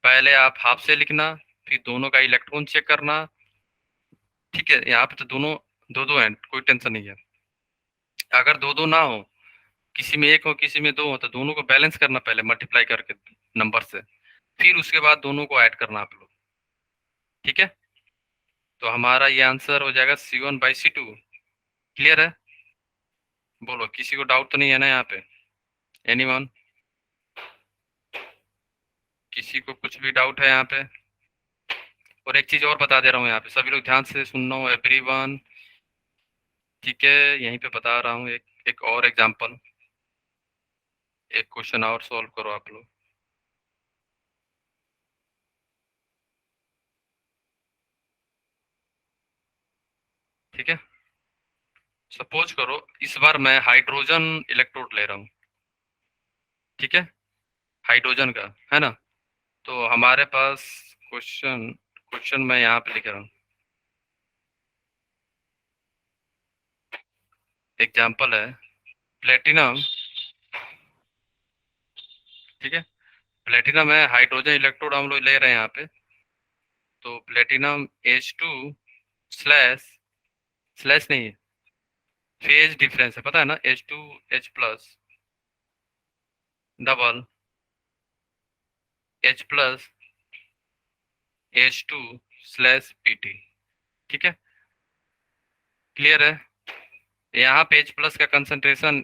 [SPEAKER 1] पहले आप हाफ से लिखना, फिर दोनों का इलेक्ट्रॉन चेक करना, ठीक है। यहाँ पे तो दोनों दो दो हैं, कोई टेंशन नहीं है। अगर दो दो ना हो, किसी में एक हो किसी में दो हो, तो दोनों को बैलेंस करना पहले मल्टीप्लाई करके नंबर से, फिर उसके बाद दोनों को ऐड करना आप लोग, ठीक है। तो हमारा ये आंसर हो जाएगा C1/C2। क्लियर है? बोलो, किसी को डाउट तो नहीं है ना यहाँ पे? एनीवन? किसी को कुछ भी डाउट है यहाँ पे? और एक चीज और बता दे रहा हूँ यहाँ पे, सभी लोग ध्यान से सुनना हो, एवरीवन। ठीक है, यहीं पे बता रहा हूँ एक और एग्जांपल, एक क्वेश्चन और सॉल्व करो आप लोग। ठीक है, सपोज करो इस बार मैं हाइड्रोजन इलेक्ट्रोड ले रहा हूँ। ठीक है, हाइड्रोजन का है ना। तो हमारे पास क्वेश्चन क्वेश्चन मैं यहाँ पे लिख रहा हूँ, एग्जाम्पल है प्लेटिनम। ठीक है, प्लेटिनम है, हाइड्रोजन इलेक्ट्रोड हम लोग ले रहे हैं यहाँ पे। तो प्लेटिनम H2 स्लैश स्लैश नहीं है, फेज डिफरेंस है, पता है ना, H2H plus double H plus H2 slash Pt। ठीक है, क्लियर है? यहाँ पे H प्लस का कंसंट्रेशन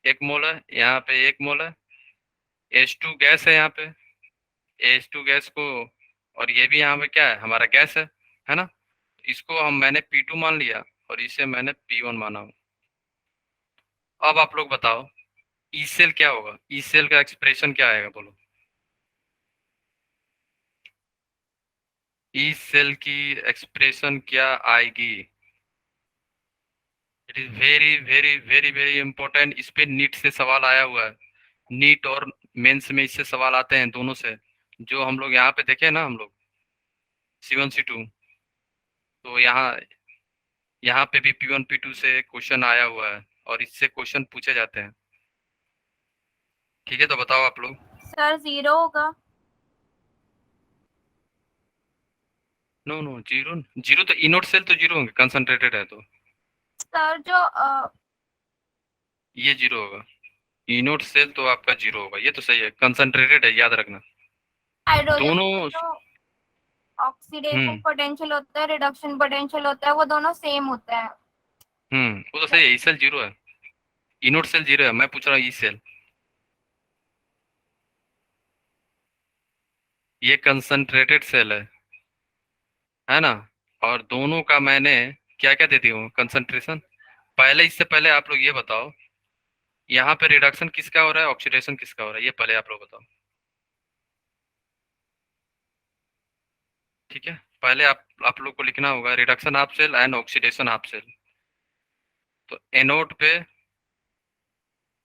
[SPEAKER 1] 1 मोल है, यहाँ पे 1 मोल है। H2 गैस है यहाँ पे, H2 गैस को, और ये भी यहाँ पे क्या है, हमारा गैस है ना। इसको मैंने P2 मान लिया और इसे मैंने P1 माना हूँ। अब आप लोग बताओ ई सेल क्या होगा, ई सेल का एक्सप्रेशन क्या आएगा, बोलो। ई सेल की एक्सप्रेशन क्या आएगी? It is very very very very important. इस पे नीट से सवाल आया हुआ है, नीट और मेंस में इससे सवाल आते हैं दोनों से। जो हम लोग यहाँ पे देखे ना, हम लोग C1 C2, तो यहाँ यहाँ पे भी P1 P2 से क्वेश्चन आया हुआ है और इससे क्वेश्चन पूछे जाते हैं। ठीक है, तो बताओ आप लोग।
[SPEAKER 4] सर 0 होगा।
[SPEAKER 1] नो नो, जीरो जीरो तो इनोट सेल तो जीरो होंगे, कंसंट्रेटेड है तो
[SPEAKER 4] सर जो
[SPEAKER 1] ये जीरो होगा। इनोट सेल तो आपका जीरो होगा, ये तो सही है, कंसंट्रेटेड है, याद रखना।
[SPEAKER 4] हाइड्रोजन
[SPEAKER 1] दोनों
[SPEAKER 4] जो ऑक्सीडेशन पोटेंशियल होता है, रिडक्शन पोटेंशियल होता है, वो दोनों सेम होता है।
[SPEAKER 1] वो तो सही है, ई सेल जीरो है, इनोट सेल जीरो है, मैं पूछ रहा हूँ ई सेल। ये कंसंट्रेटेड सेल है ना। और दोनों का मैंने क्या क्या दे दी हूँ कंसंट्रेशन। पहले, इससे पहले आप लोग ये बताओ, यहाँ पे रिडक्शन किसका हो रहा है, ऑक्सीडेशन किसका हो रहा है, ये पहले आप लोग बताओ। ठीक है, पहले आप लोग को लिखना होगा reduction half cell and oxidation half cell. तो एनोड पे,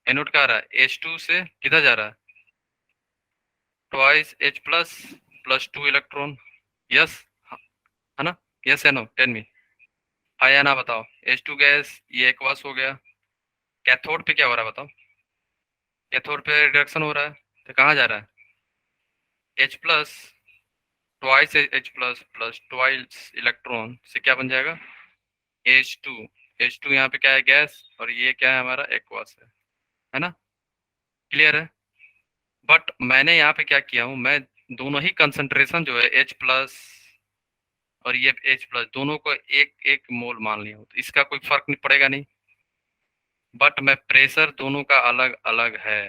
[SPEAKER 1] एनोड का आ रहा है H2 से किधर जा रहा है, twice H plus plus 2 electron. Yes है ना, यस है नो, टेल मी, हाँ या ना बताओ। H2 गैस ये एक्वास हो गया। कैथोड पे क्या हो रहा है बताओ, कैथोड पे रिडक्शन हो रहा है, तो कहाँ जा रहा है, H plus twice H plus plus twice electron से क्या बन जाएगा, H2। H2 यहाँ पे क्या है, गैस, और ये क्या है, हमारा एक्वास है ना। क्लियर है? बट मैंने यहाँ पे क्या किया हूँ, मैं दोनों ही कंसंट्रेशन जो है H प्लस और ये H प्लस, दोनों को एक एक मोल मान लिया हूँ, तो इसका कोई फर्क नहीं पड़ेगा नहीं। बट मैं प्रेशर दोनों का अलग अलग है।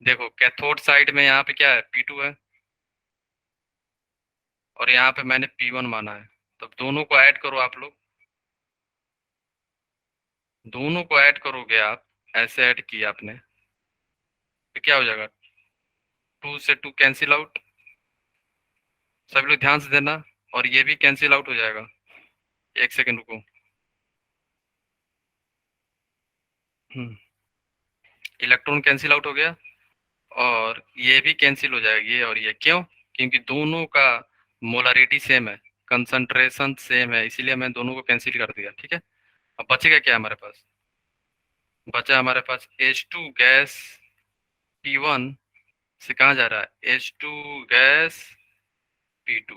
[SPEAKER 1] देखो कैथोड साइड में यहाँ पे क्या है, P2 है, और यहाँ पे मैंने P1 माना है। तो दोनों को ऐड करो आप लोग, दोनों को ऐड करोगे आप, ऐसे ऐड किया आपने, तो क्या हो जाएगा, 2 से 2 कैंसिल आउट। सभी लोग ध्यान से देना, और ये भी कैंसिल आउट हो जाएगा। एक सेकेंड रुको। इलेक्ट्रॉन कैंसिल आउट हो गया, और ये भी कैंसिल हो जाएगा, ये और ये। क्यों? क्योंकि दोनों का मोलारिटी सेम है, कंसंट्रेशन सेम है, इसीलिए मैं दोनों को कैंसिल कर दिया। ठीक है, अब बचेगा क्या हमारे पास, बचा हमारे पास H2 गैस P1 से कहाँ जा रहा है, H2 गैस P2।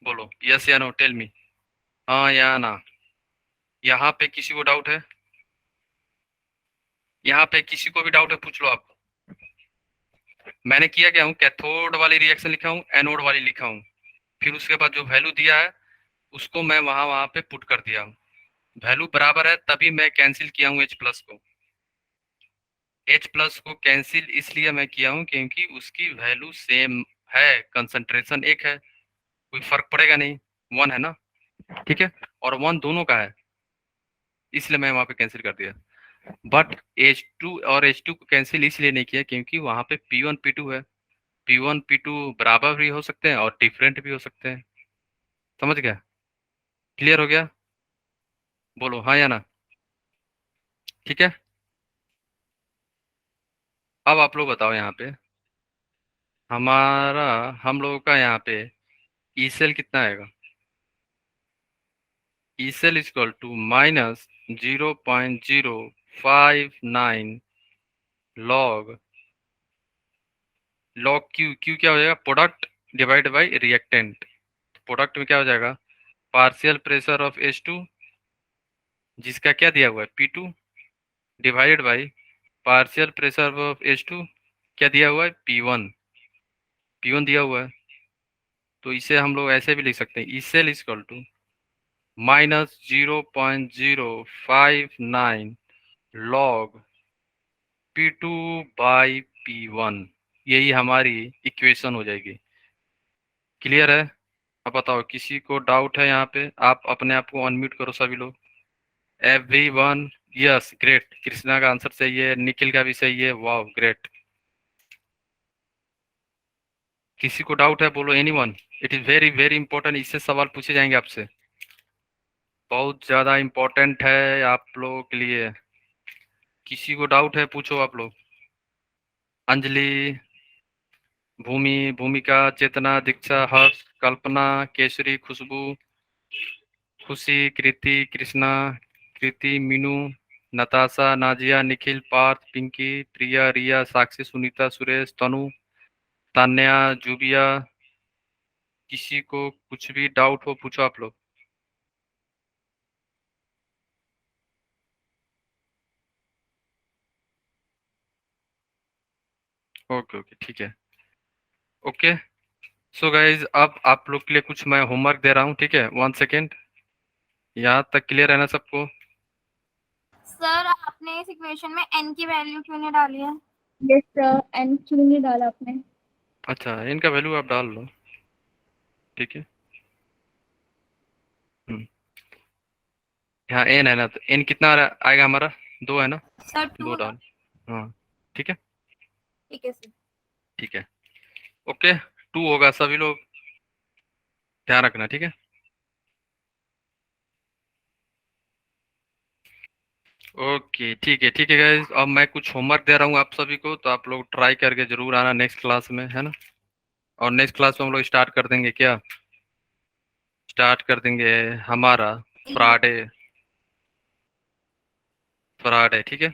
[SPEAKER 1] बोलो यस या नो, टेल मी, हाँ या ना। यहाँ पे किसी को डाउट है, यहाँ पे किसी को भी डाउट है, पूछ लो आप। मैंने किया क्या हूँ, कैथोड वाली रिएक्शन लिखा हूँ, एनोड वाली लिखा हूँ, फिर उसके बाद जो वैल्यू दिया है उसको मैं वहां पे पुट कर दिया हूँ। वैल्यू बराबर है तभी मैं कैंसिल किया हूँ H प्लस को। H प्लस को कैंसिल इसलिए मैं किया हूँ क्योंकि उसकी वैल्यू सेम है, कंसंट्रेशन एक है, कोई फर्क पड़ेगा नहीं, 1 है ना, ठीक है, और 1 दोनों का है, इसलिए मैं वहां पे कैंसिल कर दिया। बट H2 और H2 को कैंसिल इसलिए नहीं किया क्योंकि वहां पे P1 P2 है। P1 P2 बराबर भी हो सकते हैं और डिफरेंट भी हो सकते हैं। समझ गया? क्लियर हो गया? बोलो हाँ या ना। ठीक है, अब आप लोग बताओ यहाँ पे हमारा, हम लोगों का यहाँ पे ई सेल कितना आएगा? E cell equal to minus 0.059 log log Q. Q क्या हो जाएगा? Product divide by reactant. Product में क्या हो जाएगा? पार्शियल प्रेशर ऑफ H2 जिसका क्या दिया हुआ है P2 divided by partial pressure of H2 क्या दिया हुआ है P1। P1 दिया हुआ है, तो इसे हम लोग ऐसे भी लिख सकते हैं, E cell equal to minus 0.059 log P2 by P1। यही हमारी इक्वेशन हो जाएगी। क्लियर है? अब बताओ किसी को डाउट है यहाँ पे? आप अपने आप को अनम्यूट करो सभी लोग। Everyone, yes great. कृष्णा का आंसर सही है, निखिल का भी सही है, वाह ग्रेट। किसी को डाउट है? बोलो anyone. It is very very important, इससे सवाल पूछे जाएंगे आपसे, बहुत ज्यादा इंपॉर्टेंट है आप लोगों के लिए। किसी को डाउट है पूछो आप लोग। अंजलि, भूमि, भूमिका, चेतना, दीक्षा, हर्ष, कल्पना, केसरी, खुशबू, खुशी, कृति, कृष्णा, कृति, मीनू, नताशा, नाजिया, निखिल, पार्थ, पिंकी, प्रिया, रिया, साक्षी, सुनीता, सुरेश, तनु, तान्या, जुबिया। किसी को कुछ भी डाउट हो पूछो आप लोग। ओके ओके ठीक है। ओके सो गाइज, अब आप लोग के लिए कुछ मैं होमवर्क दे रहा हूँ, ठीक है? 1 सेकेंड। यहाँ तक क्लियर है ना सबको?
[SPEAKER 4] सर आपने इस इक्वेशन में n की वैल्यू क्यों नहीं डाली है?
[SPEAKER 2] यस सर, एन क्यों नहीं डाला आपने?
[SPEAKER 1] अच्छा, इनका वैल्यू आप डाल लो, ठीक है। यहाँ एन है ना, तो एन कितना आएगा हमारा? 2 है ना,
[SPEAKER 4] सर
[SPEAKER 1] 2
[SPEAKER 4] 2
[SPEAKER 1] डाल। हाँ ठीक है,
[SPEAKER 4] ठीक है सर।
[SPEAKER 1] ठीक है। ओके 2 होगा, सभी लोग ध्यान रखना, ठीक है। ओके ठीक है गाइज, अब मैं कुछ होमवर्क दे रहा हूँ आप सभी को, तो आप लोग ट्राई करके जरूर आना नेक्स्ट क्लास में, है ना। और नेक्स्ट क्लास में हम लोग स्टार्ट कर देंगे, क्या स्टार्ट कर देंगे? हमारा फ्राइडे, फ्राइडे, ठीक है।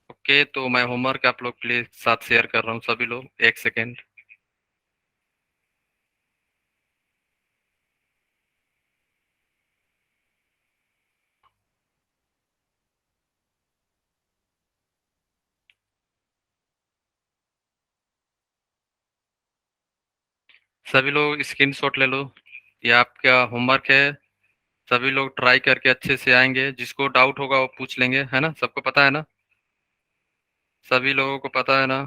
[SPEAKER 1] ओके तो मैं होमवर्क आप लोग के लिए साथ शेयर कर रहा हूँ, सभी लोग 1 सेकेंड। सभी लोग स्क्रीनशॉट ले लो, ये आपका होमवर्क है। सभी लोग ट्राई करके अच्छे से आएंगे, जिसको डाउट होगा वो पूछ लेंगे, है ना। सबको पता है ना? सभी लोगों को पता है ना?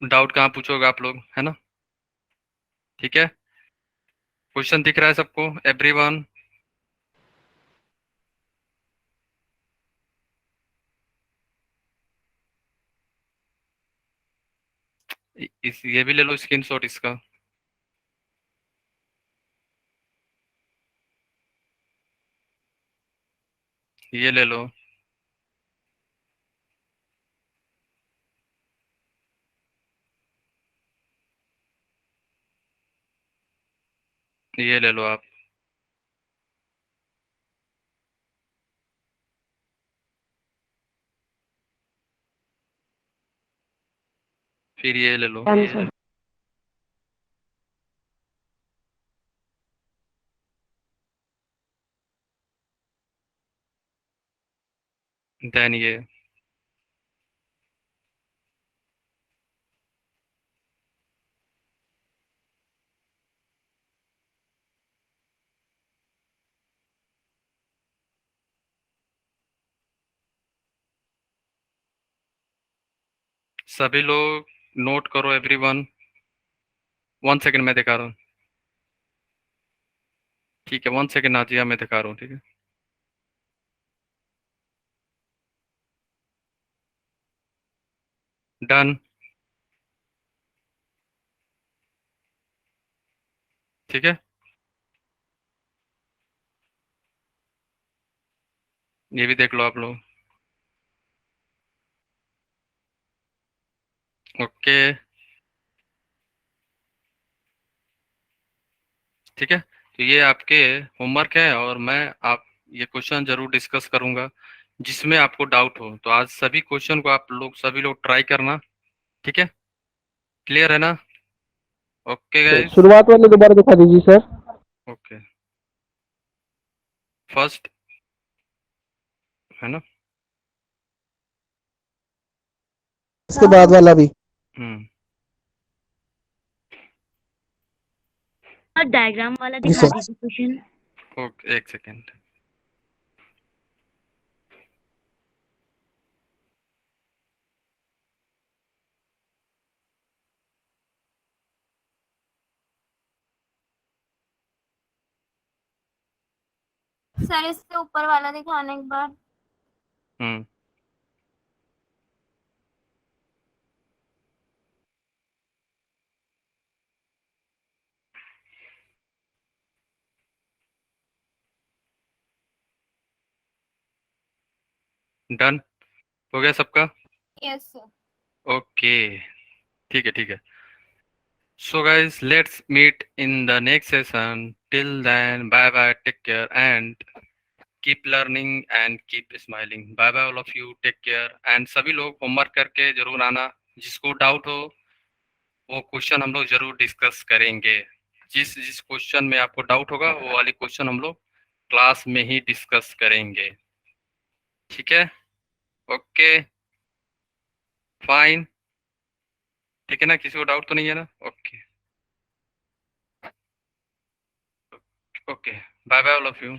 [SPEAKER 1] डाउट कहाँ पूछोगे आप लोग, है ना? ठीक है, क्वेश्चन दिख रहा है सबको? एवरीवन, इस ये भी ले लो स्क्रीनशॉट इसका। ये ले लो। ये ले लो आप। फिर ये ले लो।
[SPEAKER 3] आंसर।
[SPEAKER 1] देन सभी लोग नोट करो एवरीवन। 1 सेकंड मैं दिखा रहा हूँ। ठीक है 1 सेकंड नाजिया मैं दिखा रहा हूँ। ठीक है डन। ठीक है ये भी देख लो आप लोग। ओके ठीक है तो ये आपके होमवर्क है और मैं आप ये क्वेश्चन जरूर डिस्कस करूंगा जिसमें आपको डाउट हो। तो आज सभी क्वेश्चन को आप लोग सभी लोग ट्राई करना। ठीक है क्लियर है ना? Okay guys.
[SPEAKER 3] शुरुआत वाले दोबारा दिखा दीजिए सर।
[SPEAKER 1] ओके फर्स्ट है ना?
[SPEAKER 3] इसके बाद वाला भी।
[SPEAKER 1] हम्म
[SPEAKER 5] डायग्राम वाला
[SPEAKER 3] जी
[SPEAKER 5] दिखा
[SPEAKER 3] सर।
[SPEAKER 5] दीजिए क्वेश्चन।
[SPEAKER 1] Okay 1 second.
[SPEAKER 4] सर इससे ऊपर वाला दिखाना एक बार।
[SPEAKER 1] हम्म डन हो गया सबका?
[SPEAKER 4] Yes sir.
[SPEAKER 1] ओके ठीक है so guys let's meet in the next session. Till then bye bye take care and keep learning and keep smiling. Bye bye all of you take care and सभी लोग homework करके जरूर आना। जिसको doubt हो वो क्वेश्चन हम लोग जरूर डिस्कस करेंगे। जिस जिस क्वेश्चन में आपको डाउट होगा वो वाली क्वेश्चन हम लोग क्लास में ही डिस्कस करेंगे। ठीक है ओके फाइन। ठीक है ना किसी को डाउट तो नहीं है ना? Okay okay bye bye all of you.